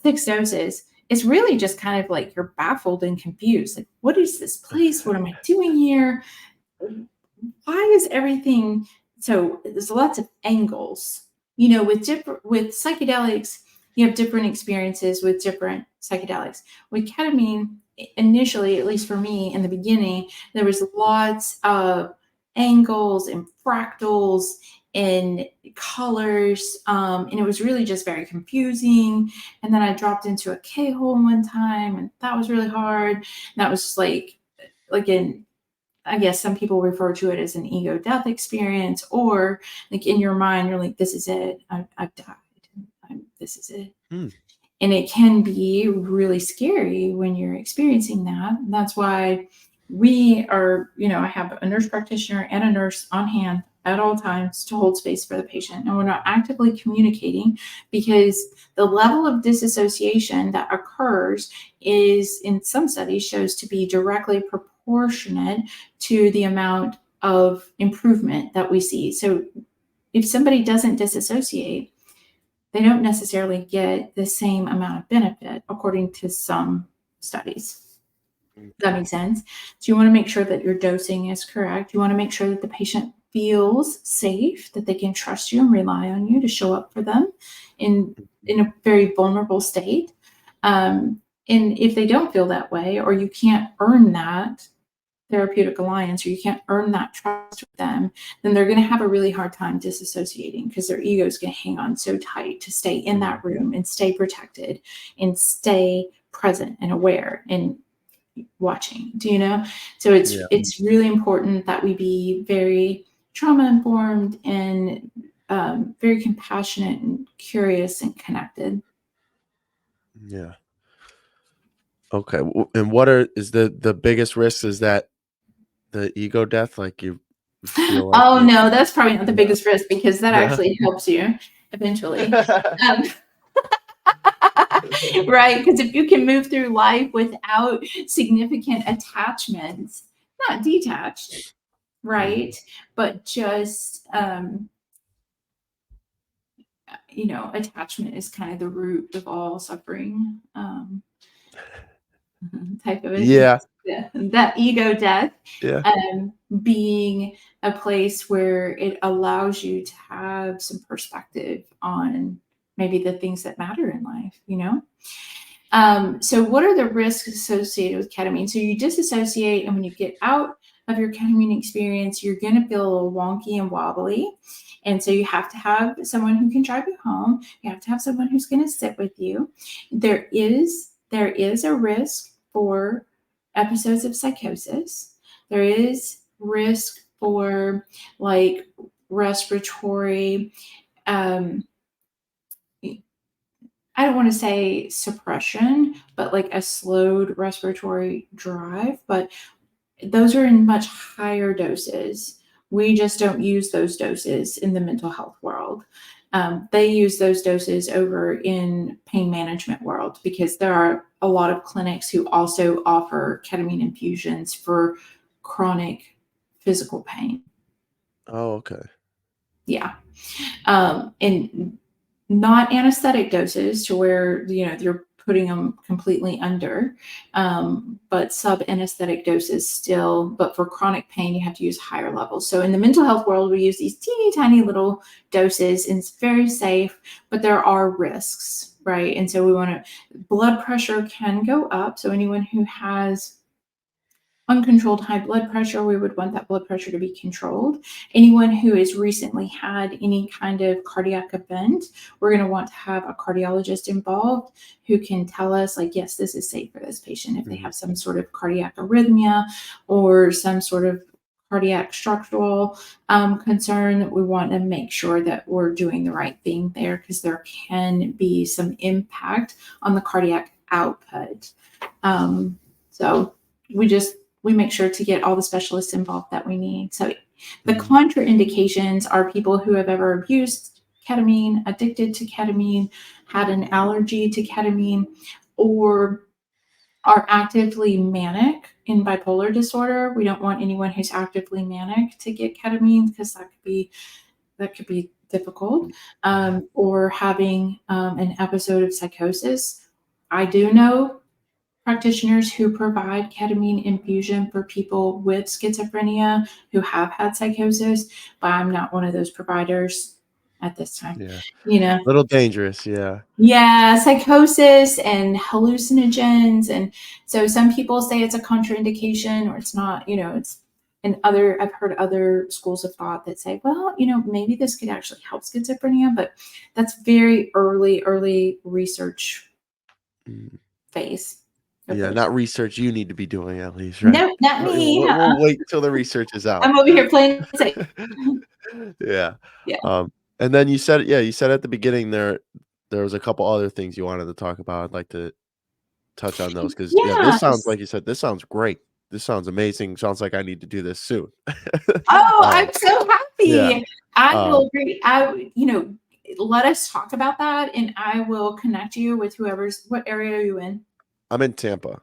6 doses, it's really just kind of like you're baffled and confused. Like, what is this place? What am I doing here? Why is everything so there's lots of angles, with psychedelics. You have different experiences with different psychedelics. With ketamine, initially, at least for me in the beginning, there was lots of angles and fractals and colors, and it was really just very confusing. And then I dropped into a K-hole one time, and that was really hard. And that was just like in I guess some people refer to it as an ego death experience, or like in your mind, you're like, this is it. I've died. This is it. Hmm. And it can be really scary when you're experiencing that. And that's why I have a nurse practitioner and a nurse on hand at all times to hold space for the patient. And we're not actively communicating because the level of disassociation that occurs is, in some studies, shows to be directly proportionate to the amount of improvement that we see. So if somebody doesn't disassociate, they don't necessarily get the same amount of benefit, according to some studies. Does that Okay. make sense? So you want to make sure that your dosing is correct. You want to make sure that the patient feels safe, that they can trust you and rely on you to show up for them in Mhm. in a very vulnerable state. And if they don't feel that way, or you can't earn that therapeutic alliance, or you can't earn that trust with them, then they're going to have a really hard time disassociating because their ego is going to hang on so tight to stay in that Mhm. room and stay protected and stay present and aware and watching. Do you know? So it's Yeah. it's really important that we be very trauma informed and very compassionate and curious and connected. Yeah. Okay. And what is the biggest risk? Is that the ego death? Like, you feel like Oh you no, that's probably not the no. biggest risk because that No? actually helps you eventually. Um, right? Because if you can move through life without significant attachments, not detached, right? Mhm. But just, attachment is kind of the root of all suffering. Type of a thing. Yeah, Yeah, that ego death, yeah. being a place where it allows you to have some perspective on maybe the things that matter in life. So what are the risks associated with ketamine? So you disassociate, and when you get out of your ketamine experience, you're going to feel a little wonky and wobbly. And so you have to have someone who can drive you home. You have to have someone who's going to sit with you. There is a risk for episodes of psychosis. There is risk for like respiratory um, I don't want to say suppression, but like a slowed respiratory drive. But those are in much higher doses. We just don't use those doses in the mental health world. They use those doses over in pain management world because there are a lot of clinics who also offer ketamine infusions for chronic physical pain. Oh, okay. Yeah. And not anesthetic doses to where you're putting them completely under, but sub anesthetic doses still. But for chronic pain, you have to use higher levels. So in the mental health world, we use these teeny tiny little doses, and it's very safe, but there are risks, right? And so we want to. Blood pressure can go up. So anyone who has uncontrolled high blood pressure, we would want that blood pressure to be controlled. Anyone who has recently had any kind of cardiac event, we're going to want to have a cardiologist involved who can tell us, like, yes, this is safe for this patient. If they Mhm. have some sort of cardiac arrhythmia or some sort of cardiac structural concern, we want to make sure that we're doing the right thing there because there can be some impact on the cardiac output. So we make sure to get all the specialists involved that we need. So the Mhm. contraindications are people who have ever abused ketamine, addicted to ketamine, had an allergy to ketamine, or are actively manic in bipolar disorder. We don't want anyone who's actively manic to get ketamine because that could be difficult, or having an episode of psychosis. I do know practitioners who provide ketamine infusion for people with schizophrenia who have had psychosis, but I'm not one of those providers at this time. Yeah. You know, Little dangerous, yeah. yeah, psychosis and hallucinogens. And so some people say it's a contraindication or it's not, I've heard other schools of thought that say, well, maybe this could actually help schizophrenia, but that's very early research Mm. phase of Yeah, those. not research you need to be doing at least, right? No, not me. We'll wait till the research is out. I'm over here playing it safe. Yeah, Yeah. and then you said at the beginning there was a couple other things you wanted to talk about. I'd like to touch on those because yeah, this sounds Yes. like you said, this sounds great. This sounds amazing. Sounds like I need to do this soon. Oh, Um, I'm so yeah, happy. I will um, agree. Let us talk about that and I will connect you with what area are you in? I'm in Tampa.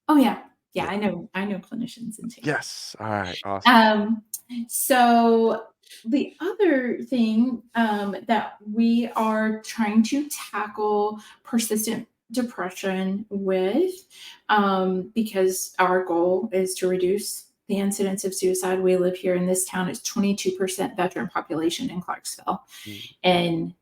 Oh yeah. Yeah, Yeah. I know clinicians in Tampa. Yes. Alright, awesome. Um, so the other thing that we are trying to tackle persistent depression with, because our goal is to reduce the incidence of suicide. We live here in this town. It's 22% veteran population in Clarksville, Mm, and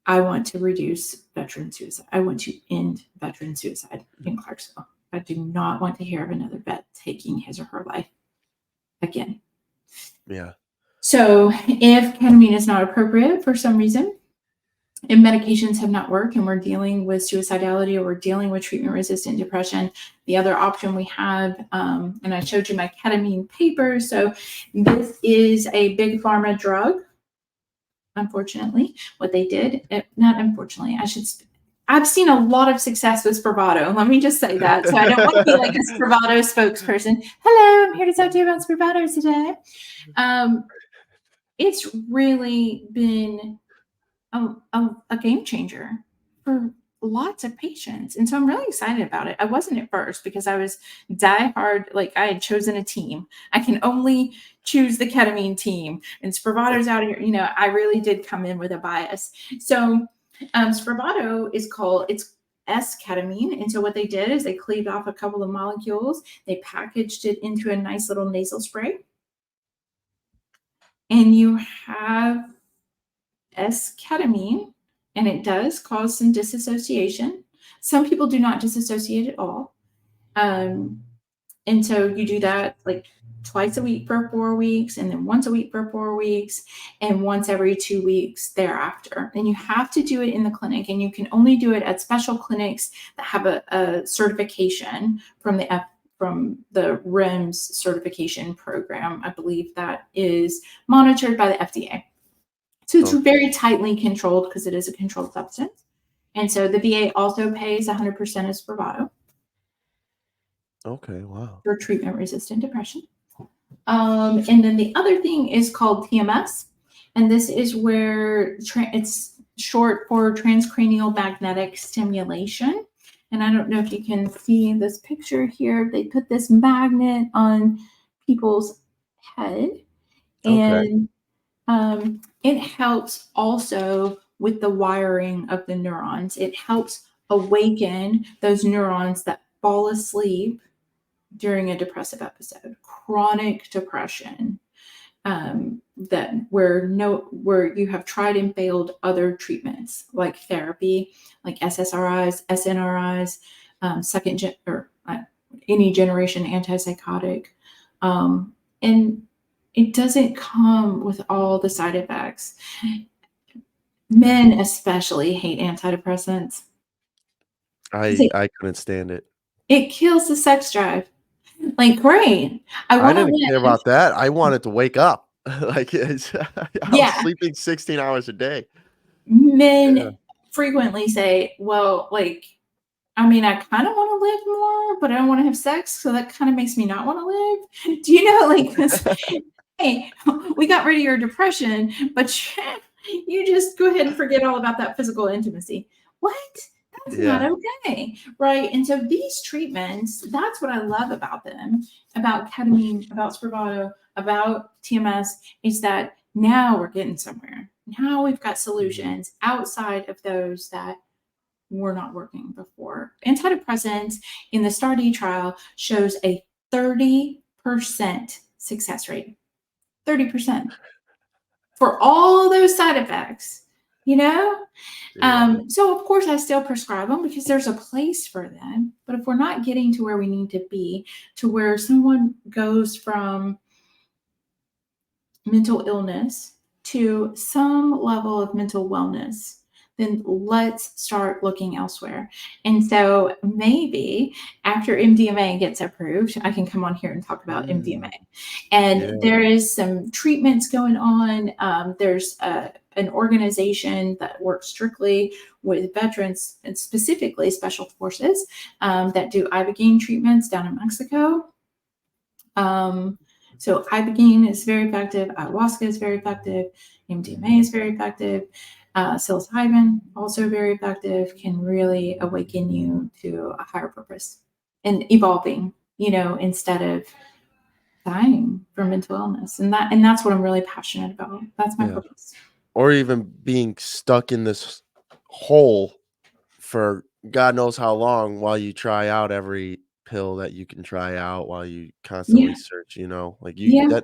I want to reduce veteran suicide. I want to end veteran suicide mm, in Clarksville. I do not want to hear of another vet taking his or her life again. yeah. So, if ketamine is not appropriate for some reason, and medications have not worked, and we're dealing with suicidality or we're dealing with treatment resistant depression, the other option we have, and I showed you my ketamine paper. So, this is a big pharma drug. Unfortunately, what they did, not unfortunately, I've seen a lot of success with Spravato. Let me just say that. So I don't want to be like a Spravato spokesperson. Hello, I'm here to talk to you about Spravato today. Um, it's really been a game changer for lots of patients. And so I'm really excited about it. I wasn't at first because I was diehard, like I had chosen a team. I can only choose the ketamine team, and Spravato's out of here. I really did come in with a bias. So Spravato it's S-ketamine. And so what they did is they cleaved off a couple of molecules, they packaged it into a nice little nasal spray, and you have S-ketamine, and it does cause some disassociation. Some people do not disassociate at all. And so you do that like twice a week for 4 weeks, and then once a week for 4 weeks, and once every 2 weeks thereafter. And you have to do it in the clinic, and you can only do it at special clinics that have a certification from the REMS certification program. I believe that is monitored by the FDA. So it's Okay. very tightly controlled because it is a controlled substance. And so the VA also pays 100% of Spravato Okay, wow. for treatment-resistant depression. And then the other thing is called TMS, and this is where it's short for transcranial magnetic stimulation. And I don't know if you can see in this picture here, they put this magnet on people's head, Okay. and it helps also with the wiring of the neurons. It helps awaken those neurons that fall asleep during a depressive episode, chronic depression, where you have tried and failed other treatments like therapy, like SSRIs, SNRIs, second gen or any generation antipsychotic, and it doesn't come with all the side effects. Men especially hate antidepressants. I couldn't stand it. It kills the sex drive. Like, great, I I want to didn't care live. about that. I wanted to wake up. Like, it's I was Yeah, sleeping 16 hours a day. Yeah. men frequently say, well, like, I mean, I kind of want to live more, but I don't want to have sex, so that kind of makes me not want to live. Do you know, like this? Hey, we got rid of your depression, but you just go ahead and forget all about that physical intimacy. What? That's not Yeah. okay, right? And so these treatments, that's what I love about them, about ketamine, about Spravato, about TMS, is that now we're getting somewhere. Now we've got Mhm. solutions outside of those that were not working before. Antidepressants in the STAR-D trial shows a 30% success rate. 30% for all those side effects, you know? Yeah. So of course I still prescribe them because there's a place for them. But if we're not getting to where we need to be, to where someone goes from mental illness to some level of mental wellness, then let's start looking elsewhere. And so maybe after MDMA gets approved, I can come on here and talk about Mm. MDMA. And Yeah. there is some treatments going on. There's an organization that works strictly with veterans and specifically special forces that do ibogaine treatments down in Mexico. Um, so ibogaine is very effective. Ayahuasca is very effective. MDMA Mhm. is very effective. Psilocybin, also very effective, can really awaken you to a higher purpose and evolving, instead of dying from mental illness. And that's what I'm really passionate about. That's my Yeah. purpose. Or even being stuck in this hole for God knows how long while you try out every pill that you can try out, while you constantly Yeah. search, like Yeah.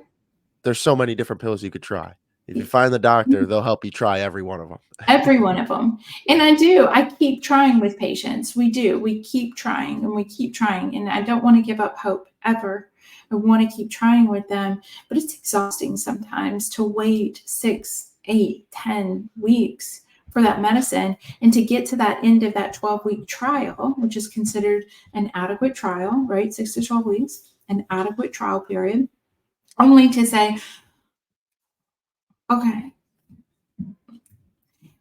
there's so many different pills you could try. If you find the doctor, they'll help you try every one of them. Every one of them. And I keep trying with patients. We do. We keep trying and we keep trying. And I don't want to give up hope ever. I want to keep trying with them. But it's exhausting sometimes to wait 6, 8, 10 weeks for that medicine and to get to that end of that 12-week trial, which is considered an adequate trial, right? 6 to 12 weeks, an adequate trial period, only to say, okay,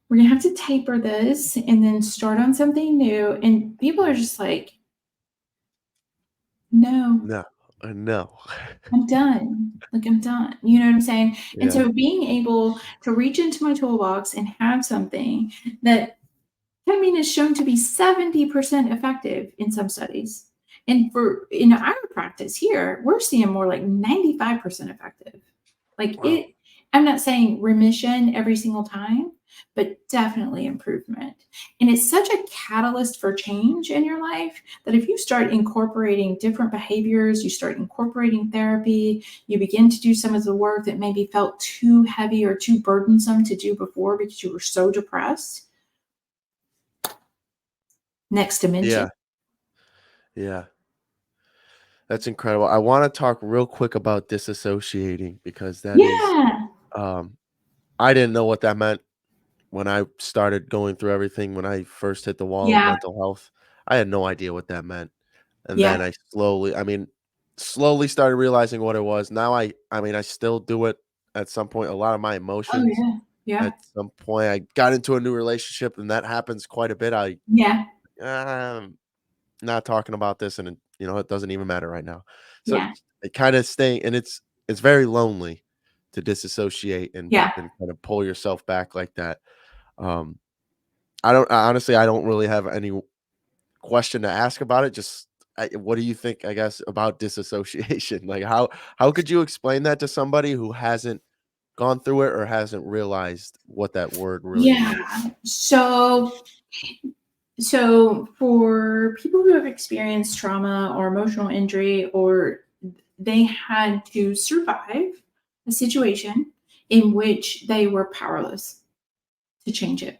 we're gonna have to taper this and then start on something new. And people are just like, no, No. No. I'm done. Like, I'm done. You know what I'm saying? And Yeah. so being able to reach into my toolbox and have something that Ketamine is shown to be 70% effective in some studies. And for in our practice here, we're seeing more like 95% effective. Like Wow. it, I'm not saying remission every single time, but definitely improvement. And it's such a catalyst for change in your life that if you start incorporating different behaviors, you start incorporating therapy, you begin to do some of the work that maybe felt too heavy or too burdensome to do before because you were so depressed, next dimension. Yeah, yeah. That's incredible. I wanna talk real quick about disassociating because that is, Yeah. um I didn't know what that meant when I started going through everything, when I first hit the wall of Yeah. mental health. I had no idea what that meant, and then Yeah. I slowly started realizing what it was. Now I still do it at some point. A lot of my Oh, emotions yeah. Yeah. at some point I got into a new relationship, and that happens quite a bit. Yeah. Um not talking about this, and it doesn't even matter right now. So Yeah. it kind of stay, and it's very lonely to disassociate Yeah. and kind of pull yourself back like that. Um, I honestly, I don't really have any question to ask about it. Just what do you think? I guess about disassociation. Like how could you explain that to somebody who hasn't gone through it or hasn't realized what that word really Yeah. means? So for people who have experienced trauma or emotional injury, or they had to survive a situation in which they were powerless to change it,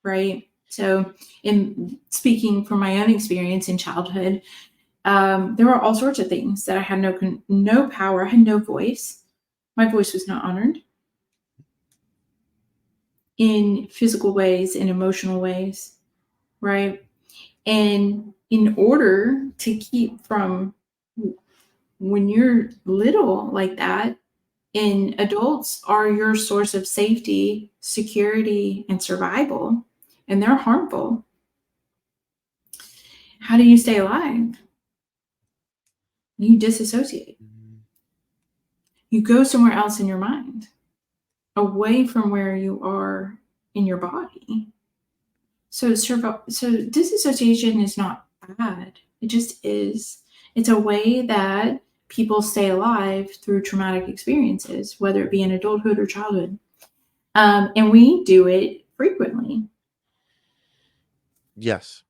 right? So, in speaking from my own experience in childhood, there were all sorts of things that I had no power, I had no voice. My voice was not honored in physical ways, in emotional ways, right? And in order to keep from when you're little like that, and adults are your source of safety, security, and survival, and they're harmful. How do you stay alive? You disassociate. Mhm. You go somewhere else in your mind, away from where you are in your body. So disassociation is not bad. It just is. It's a way that people stay alive through traumatic experiences, whether it be in adulthood or childhood. And we do it frequently. Yes.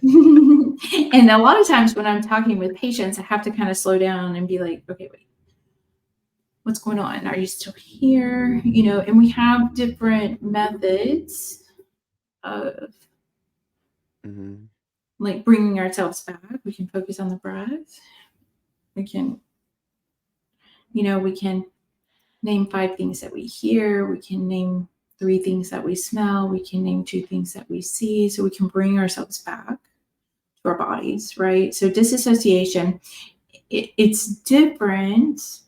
And a lot of times when I'm talking with patients, I have to kind of slow down and be like, okay, wait, what's going on? Are you still here? And we have different methods of Mhm. like bringing ourselves back. We can focus on the breath. We can name 5 things that we hear. We can name 3 things that we smell. We can name 2 things that we see. So we can bring ourselves back to our bodies, right? So disassociation, it's different.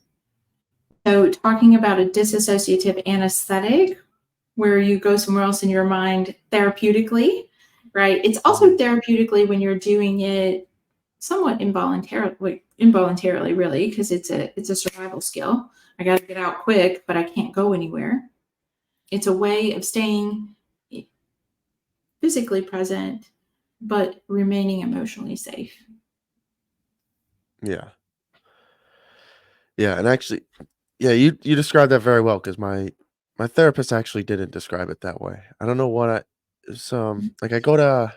So talking about a disassociative anesthetic, where you go somewhere else in your mind therapeutically, right? It's also Mhm. therapeutically when you're doing it somewhat involuntarily, really, because it's a survival skill. I got to get out quick, but I can't go anywhere. It's a way of staying physically present, but remaining emotionally safe. Yeah. Yeah, and actually, yeah, you described that very well because my therapist actually didn't describe it that way. I don't know what like I go to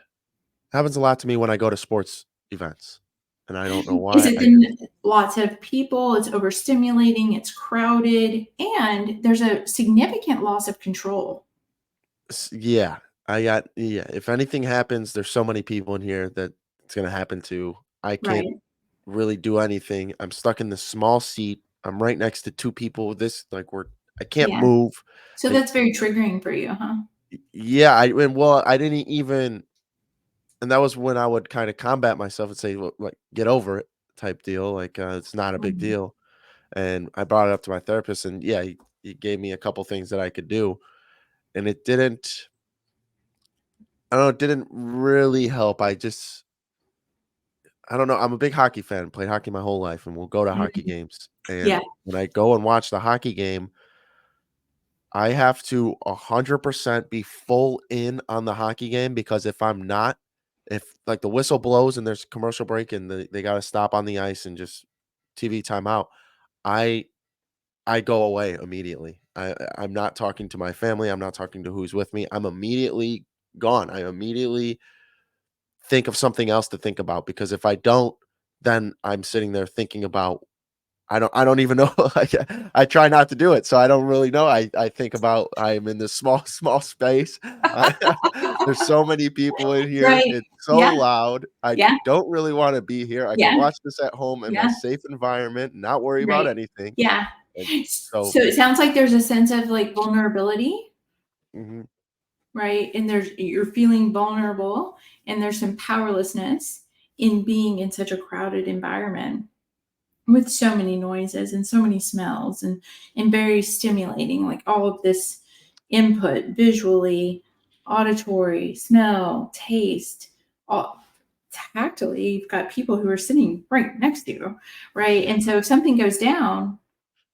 happens a lot to me when I go to sports events, and I don't know Is why. it then lots of people? It's overstimulating. It's crowded, and there's a significant loss of control. Yeah, yeah. If anything happens, there's so many people in here that it's gonna happen to. I can't Right. really do anything. I'm stuck in this small seat. I'm right next to two people. I can't Yeah. move. So I that's very triggering for you, huh? Yeah, I didn't even. And that was when I would kinda combat myself and say, "Well, like, get over it," type deal, like, "It's not a big Mhm. deal." And I brought it up to my therapist, and yeah, he gave me a couple things that I could do, and it didn't I don't know, it didn't really help. I don't know, I'm a big hockey fan, played hockey my whole life, and we'll go to hockey Mhm. games, and Yeah. when I go and watch the hockey game, I have to 100% be full in on the hockey game because if I'm not, if like the whistle blows and there's a commercial break and they got to stop on the ice and just TV timeout, I I go away immediately. I'm not talking to my family. I'm not talking to who's with me. I'm immediately gone. I immediately think of something else to think about because if I don't, then I'm sitting there thinking about I don't even know, like, I try not to do it, so I don't really know. I think about I'm in this small small space. I there's so many people in here. Right. It's so Yeah. loud. I Yeah. don't really wanna be here. I could Yeah. watch this at home in my Yeah. safe environment, not worry about Right. anything, Yeah. and so So it sounds like there's a sense of like vulnerability, mhm, right? And you're feeling vulnerable and there's some powerlessness in being in such a crowded environment with so many noises and so many smells and very stimulating, like all of this input visually, auditory, smell, taste, all tactily. You've got people who are sitting right next to you, right? yeah, And so if something goes down,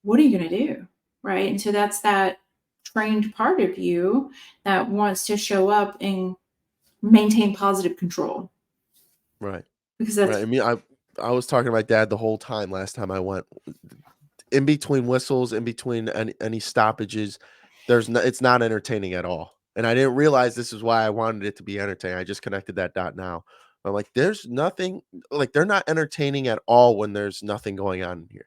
what are you going to do? Right. And so that's that trained part of you that wants to show up and maintain positive control right, because right. that's, I was talking to my dad the whole time last time I went. In between whistles, in between any stoppages, there's no it's not entertaining at all, and I didn't realize this is why I wanted it to be entertaining. I just connected that dot now. I'm like, "There's nothing like, they're not entertaining at all when there's nothing going on in here."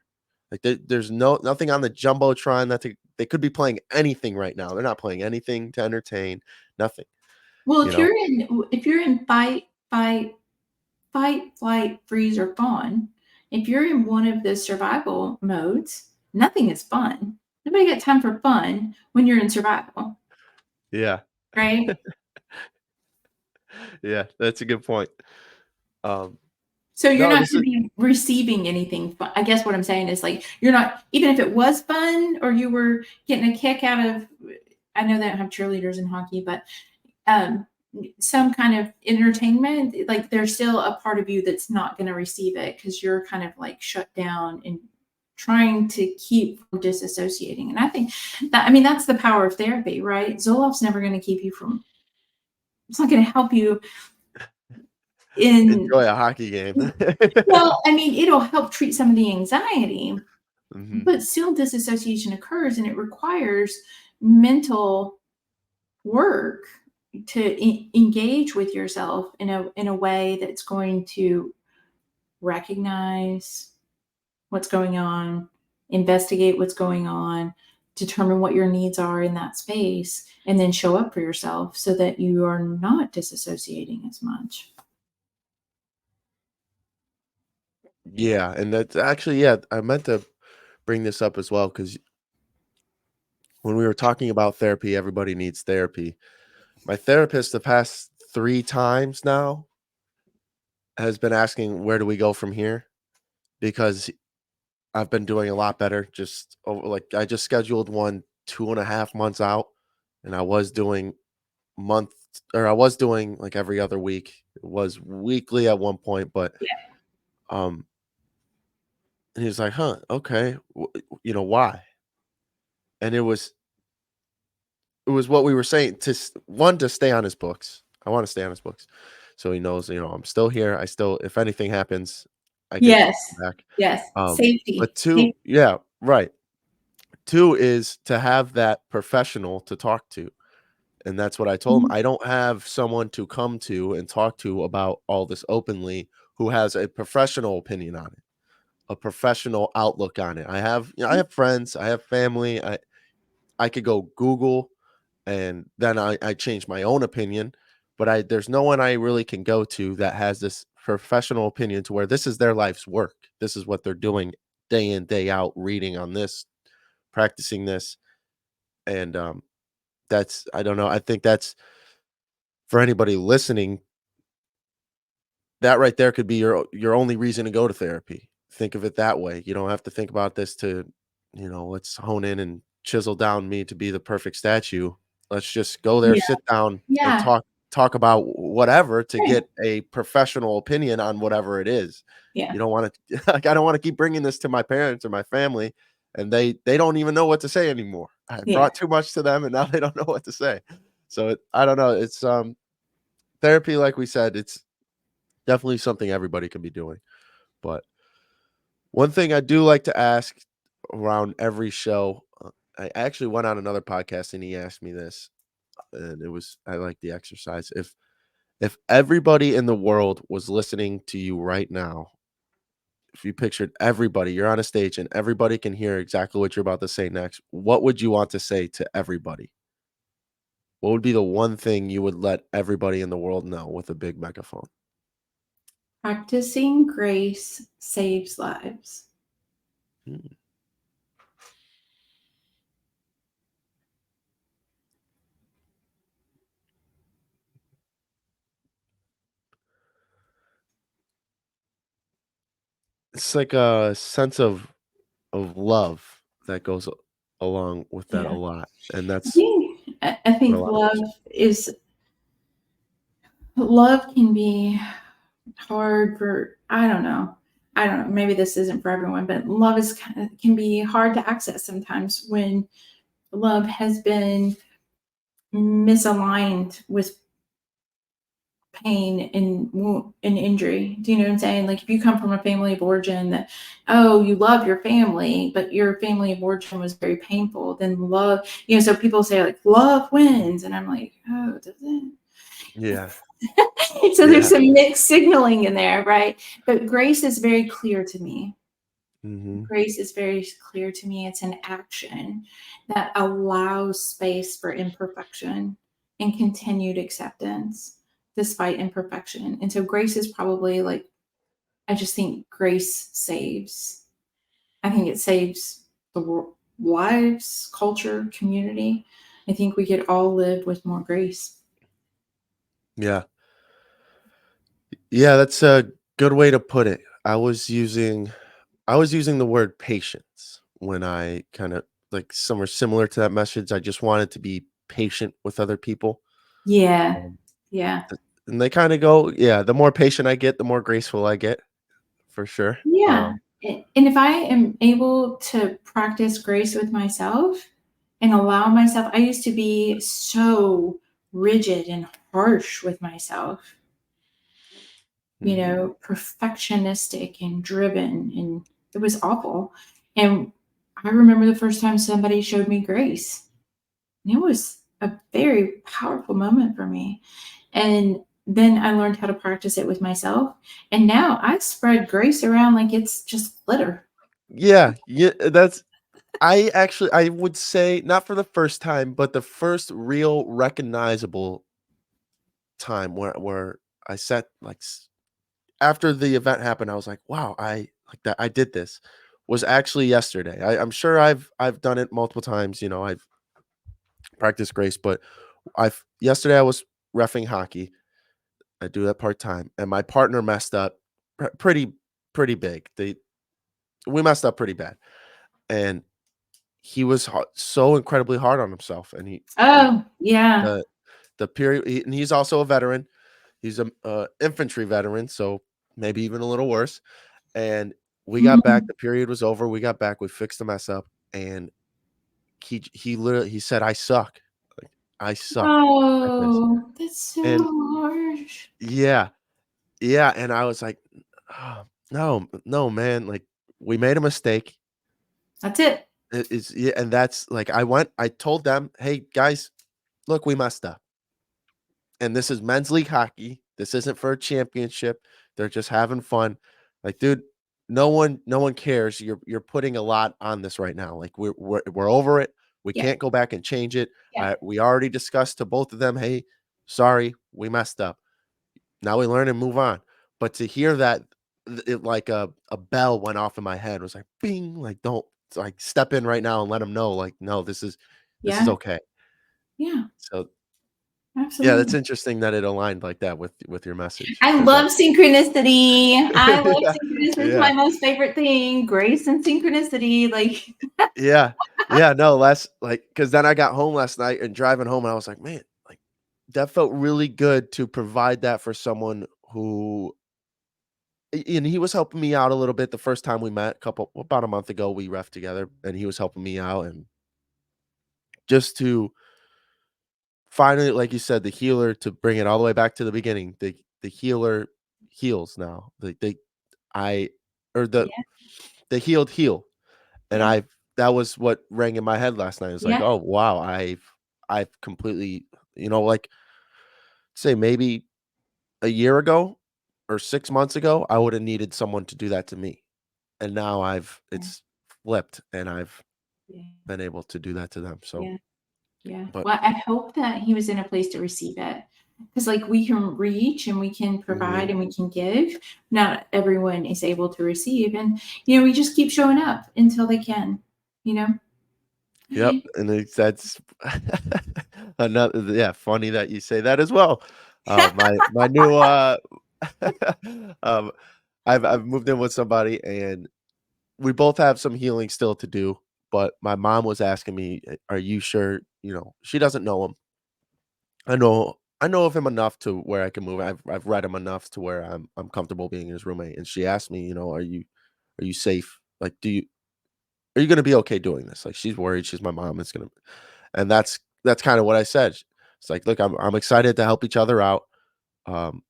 Like, there's nothing on the jumbotron that they could be playing anything right now. They're not playing anything to entertain, nothing, well, you know? if you're in fight, flight, freeze, or fawn, if you're in one of the survival modes, nothing is fun. Nobody got time for fun when you're in survival, Yeah. right? Yeah, that's a good point. Um, So you're no, not this going to is be receiving anything fun. I guess what I'm saying is like you're not, even if it was fun or you were getting a kick out of. I know they don't have cheerleaders in hockey, but um, some kind of entertainment, like there's still a part of you that's not going to receive it because you're kind of like shut down and trying to keep from disassociating. And I think that, I mean, that's the power of therapy, right? Zoloft's never going to keep you from, it's not going to help you in, enjoy a hockey game. well, I mean, it'll help treat some of the anxiety, Mhm. but still disassociation occurs and it requires mental work to engage with yourself in a way that's going to recognize what's going on, investigate what's going on, determine what your needs are in that space, and then show up for yourself so that you are not disassociating as much. Yeah, and that's actually yeah, I meant to bring this up as well because when we were talking about therapy, everybody needs therapy. My therapist the past 3 times now has been asking, "Where do we go from here?" Because I've been doing a lot better just over like, I just scheduled one 2.5 months out, and month I was doing, like, every other week. It was weekly at one point, but, um, and he was like, "Huh, okay, why?" And it was what we were saying to 1 to stay on his books. I want to stay on his books, so he knows I'm still here. I still, if anything happens, I could Yes. come back. Yes. But Safety. 2, yeah, right. 2 is to have that professional to talk to, and that's what I told him. Mhm. I don't have someone to come to and talk to about all this openly who has a professional opinion on it, a professional outlook on it. I have friends, I have family. I could go Google and then I change my own opinion, but there's no one I really can go to that has this professional opinion to where this is their life's work. This is what they're doing day in, day out, reading on this, practicing this. And that's I don't know. I think that's for anybody listening, that right there could be your only reason to go to therapy. Think of it that way. You don't have to think about this to, let's hone in and chisel down me to be the perfect statue. Let's just go there, Yeah. sit down, and Yeah. talk about whatever to Right. get a professional opinion on whatever it is. Yeah. You don't want to like I don't want to keep bringing this to my parents or my family. and they don't even know what to say anymore. I Yeah. brought too much to them, and now they don't know what to say. So I don't know. It's therapy, like we said, it's definitely something everybody can be doing. But one thing I do like to ask around every show, I actually went on another podcast and he asked me this, and it was I like the exercise. If everybody in the world was listening to you right now, if you pictured everybody, you're on a stage and everybody can hear exactly what you're about to say next, what would you want to say to everybody? What would be the one thing you would let everybody in the world know with a big megaphone? Practicing grace saves lives. Mm. It's like a sense of love that goes along with that a Yeah. lot, and that's I what a think lot of us. love can be hard for, I don't know, maybe this isn't for everyone, but love is kind of can be hard to access sometimes when love has been misaligned with pain and injury. Do you know what I'm saying? Like if you come from a family of origin that, oh, you love your family, but your family of origin was very painful, then love, so people say like love wins. And I'm like, oh, does it? Yeah, So there's yeah. some mixed signaling in there, right? But grace is very clear to me. Mhm. Grace is very clear to me. It's an action that allows space for imperfection and continued acceptance despite imperfection. And so grace is probably like, I just think grace saves. I think it saves the world, lives, culture, community. I think we could all live with more grace. Yeah. Yeah, that's a good way to put it. I was using the word patience when I kinda like, somewhere similar to that message. I just wanted to be patient with other people. Yeah. Um, Yeah. and they kinda go yeah, the more patient I get, the more graceful I get, for sure. Yeah. And if I am able to practice grace with myself and allow myself, I used to be so rigid and harsh with myself, Mhm. perfectionistic and driven, and it was awful. And I remember the first time somebody showed me grace, and it was a very powerful moment for me. And then I learned how to practice it with myself. And now I spread grace around like it's just glitter. Yeah, yeah, that's I would say not for the first time, but the first real recognizable time where I sat, like, after the event happened, I was like, "Wow, I like that I did this," was actually yesterday. I'm sure I've done it multiple times, I've practiced grace, but I've yesterday I was reffing hockey. I do that part-time, and my partner messed up pretty big. We messed up pretty bad, and he was so incredibly hard on himself, and he Oh, yeah. the period and he's also a veteran. He's a infantry veteran, so maybe even a little worse. And we got back, Mm. the period was over, we got back, we fixed the mess up, and he literally he said, "I suck. Like, I suck at this." Oh, that's so And harsh. yeah, yeah, and I was like, "Oh, no, no, man, like, we made a mistake." That's it. It's yeah, and that's like, I told them, "Hey, guys, look, we messed up, and this is men's league hockey. This isn't for a championship. They're just having fun." Like, dude, no one cares. You're putting a lot on this right now. Like, we're over it. We Yeah, can't go back and change it. yeah, We already discussed to both of them, "Hey, sorry, we messed up. Now we learn and move on." But to hear that, it like a bell went off in my head. It was like, "Bing!" Like, don't like step in right now and let them know. Like, no, this is yeah, okay. yeah, So yeah, that's absolutely. interesting that it aligned like that with your message I because that love synchronicity. I love yeah, synchronicity. It's my yeah, most favorite thing. Grace and synchronicity. Like, yeah, yeah, no, last like because then I got home last night and driving home, and I was like, "Man, like, that felt really good to provide that for someone who and he was helping me out a little bit the first time we met, about a month ago, we ref together, and he was helping me out, and just to finally, like you said, the healer, to bring it all the way back to the beginning, the healer heals now. I or Yeah, the healed heal, and yeah, that was what rang in my head last night. It's like, yeah. "Oh, wow, I've completely," like, say maybe a year ago or 6 months ago, I woulda needed someone to do that to me, and now Yeah, it's flipped, and I've yeah, been able to do that to them, so yeah, yeah. but Well, I hope that he was in a place to receive it, because like we can reach and we can provide mhm. and we can give. Not everyone is able to receive, and we just keep showing up until they can. You know. Yep, and that's another, yeah, funny that you say that as well. My new, um, I've moved in with somebody, and we both have some healing still to do, but my mom was asking me, "Are you sure?" She doesn't know him. I know of him enough to where I can move. I've read him enough to where I'm comfortable being his roommate, and she asked me, "Are you safe? Like, are you gonna be okay doing this?" Like, she's worried, she's my mom, it's gonna and that's kinda what I said. It's like, "Look, I'm excited to help each other out." Um,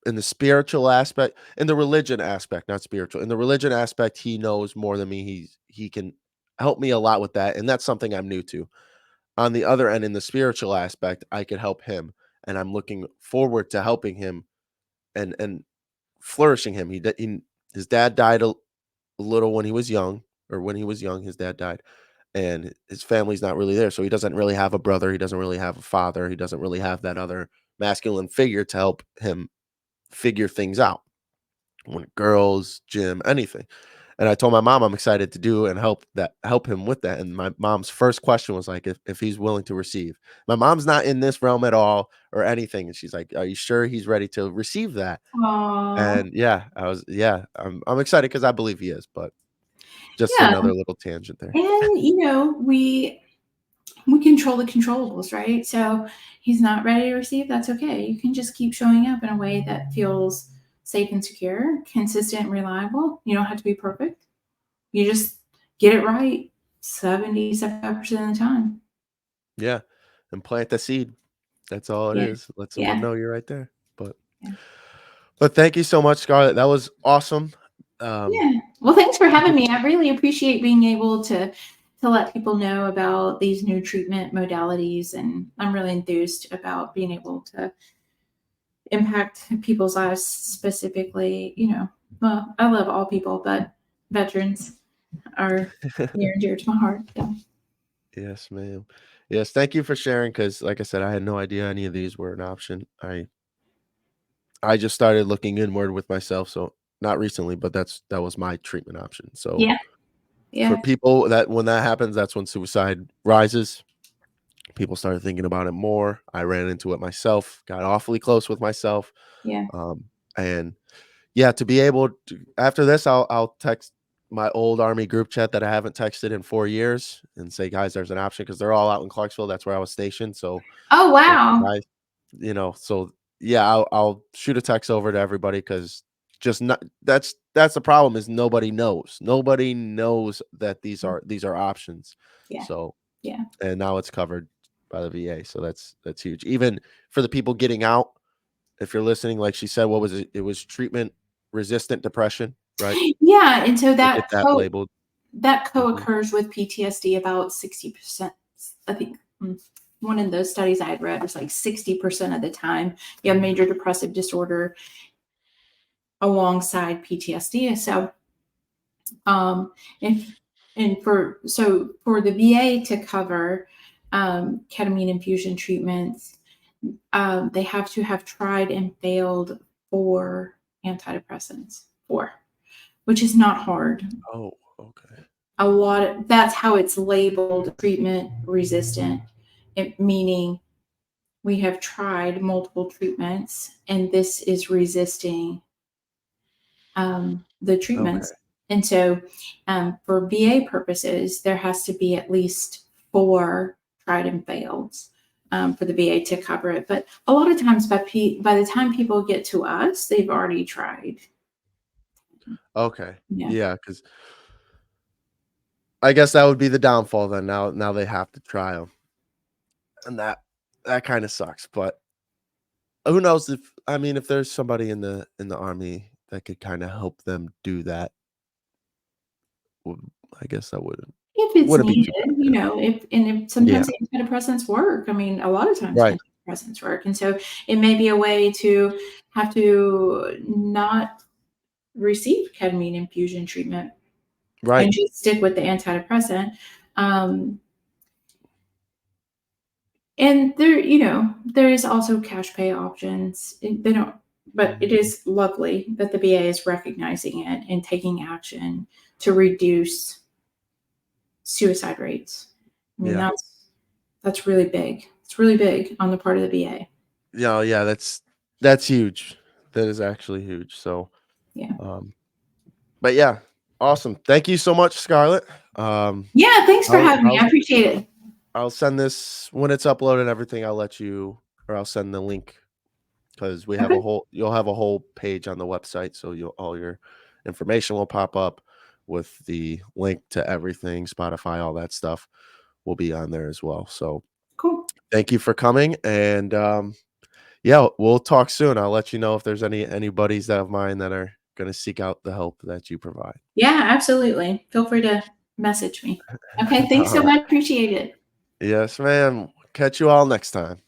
in the spiritual aspect, in the religion aspect, not spiritual. In the religion aspect, he knows more than me. He can help me a lot with that, and that's something I'm new to. On the other end, in the spiritual aspect, I could help him, and I'm looking forward to helping him and flourishing him. His dad died a little when he was young, or when he was young, his dad died, and his family's not really there, so he doesn't really have a brother, he doesn't really have a father, he doesn't really have that other masculine figure to help him figure things out. When girls, gym, anything. And I told my mom I'm excited to do and help him with that. And my mom's first question was like, if he's willing to receive. My mom's not in this realm at all or anything. And she's like, "Are you sure he's ready to receive that?" Aw. And yeah, I'm excited because I believe he is, but just Yeah, another little tangent there. and we control the controllables, right? So he's not ready to receive. That's okay. You can just keep showing up in a way that feels safe and secure, consistent, and reliable. You don't have to be perfect. You just get it right 75% of the time. Yeah. And plant the seed. That's all it Yeah. is. Let someone Yeah. know you're right there. But Yeah. thank you so much, Scarlett. That was awesome. Um, Yeah. Well, thanks for having me. I really appreciate being able to let people know about these new treatment modalities, and I'm really enthused about being able to impact people's lives specifically. Well, I love all people, but veterans are near and dear to my heart. So. Yes, ma'am. Yes, thank you for sharing. Because, like I said, I had no idea any of these were an option. I just started looking inward with myself, so not recently, but that was my treatment option. So, Yeah. for Yeah. people that when that happens, that's when suicide rises. People started thinking about it more. I ran into it myself, got awfully close with myself, Yeah. and yeah, to be able to after this, I'll text my old Army group chat that I haven't texted in 4 years and say, "Guys, there's an option," because 'cause they're all out in Clarksville, that's where I was stationed, so Oh, like, wow. "Guys," so yeah, I'll shoot a text over to everybody because just not that's the problem is nobody knows. Nobody knows that these are options. Yeah. So Yeah. and now it's covered by the VA, so that's huge. Even for the people getting out, if you're listening, like she said, what was it? It was treatment resistant depression, right? Yeah. And so They get that labeled. that Mhm. co-occurs with PTSD about 60%. I think one of those studies I had read was like 60% of the time you have major depressive disorder alongside PTSD. So, if and for the VA to cover ketamine infusion treatments, they have to have tried and failed 4 antidepressants, which is not hard. Oh, okay. That's how it's labeled treatment resistant, meaning we have tried multiple treatments and this is resisting the Okay. treatments. And so, for VA purposes, there has to be at least 4 tried and failed for the VA to cover it. But a lot of times, by the time people get to us, they've already tried. Okay. Yeah. Yeah, because I guess that would be the downfall then. Now they have to try them, and that kinda sucks, but who knows if I mean, if there's somebody in the army that could kinda help them do that, would I guess that If it's wouldn't be needed, too bad, you yeah. know, if Yeah. sometimes antidepressants work. I mean, a lot of times Right. antidepressants work, and so it may be a way to have to not receive ketamine infusion treatment Right. and just stick with the antidepressant. Um, and there, there is also cash pay options. They don't, but it is lovely that the VA is recognizing it and taking action to reduce suicide rates. I mean, Yeah. that's really big. It's really big on the part of the VA. Yeah, yeah, that's huge. That is actually huge, so, Yeah. um but yeah, awesome. Thank you so much, Scarlett. Um, Yeah, thanks for I'll having me. I'll I appreciate it. I'll send this when it's uploaded and everything, I'll let you or I'll send the link because we have a Okay, whole you'll have a whole page on the website, so you'll all your information will pop up with the link to everything, Spotify, all that stuff will be on there as well. So, cool. thank you for coming, and, yeah, we'll talk soon. I'll let you know if there's any buddies that of mine that are gonna seek out the help that you provide. Yeah, absolutely. Feel free to message me. Okay, thanks so Alright. much. Appreciate it. Yes, ma'am. Catch you all next time.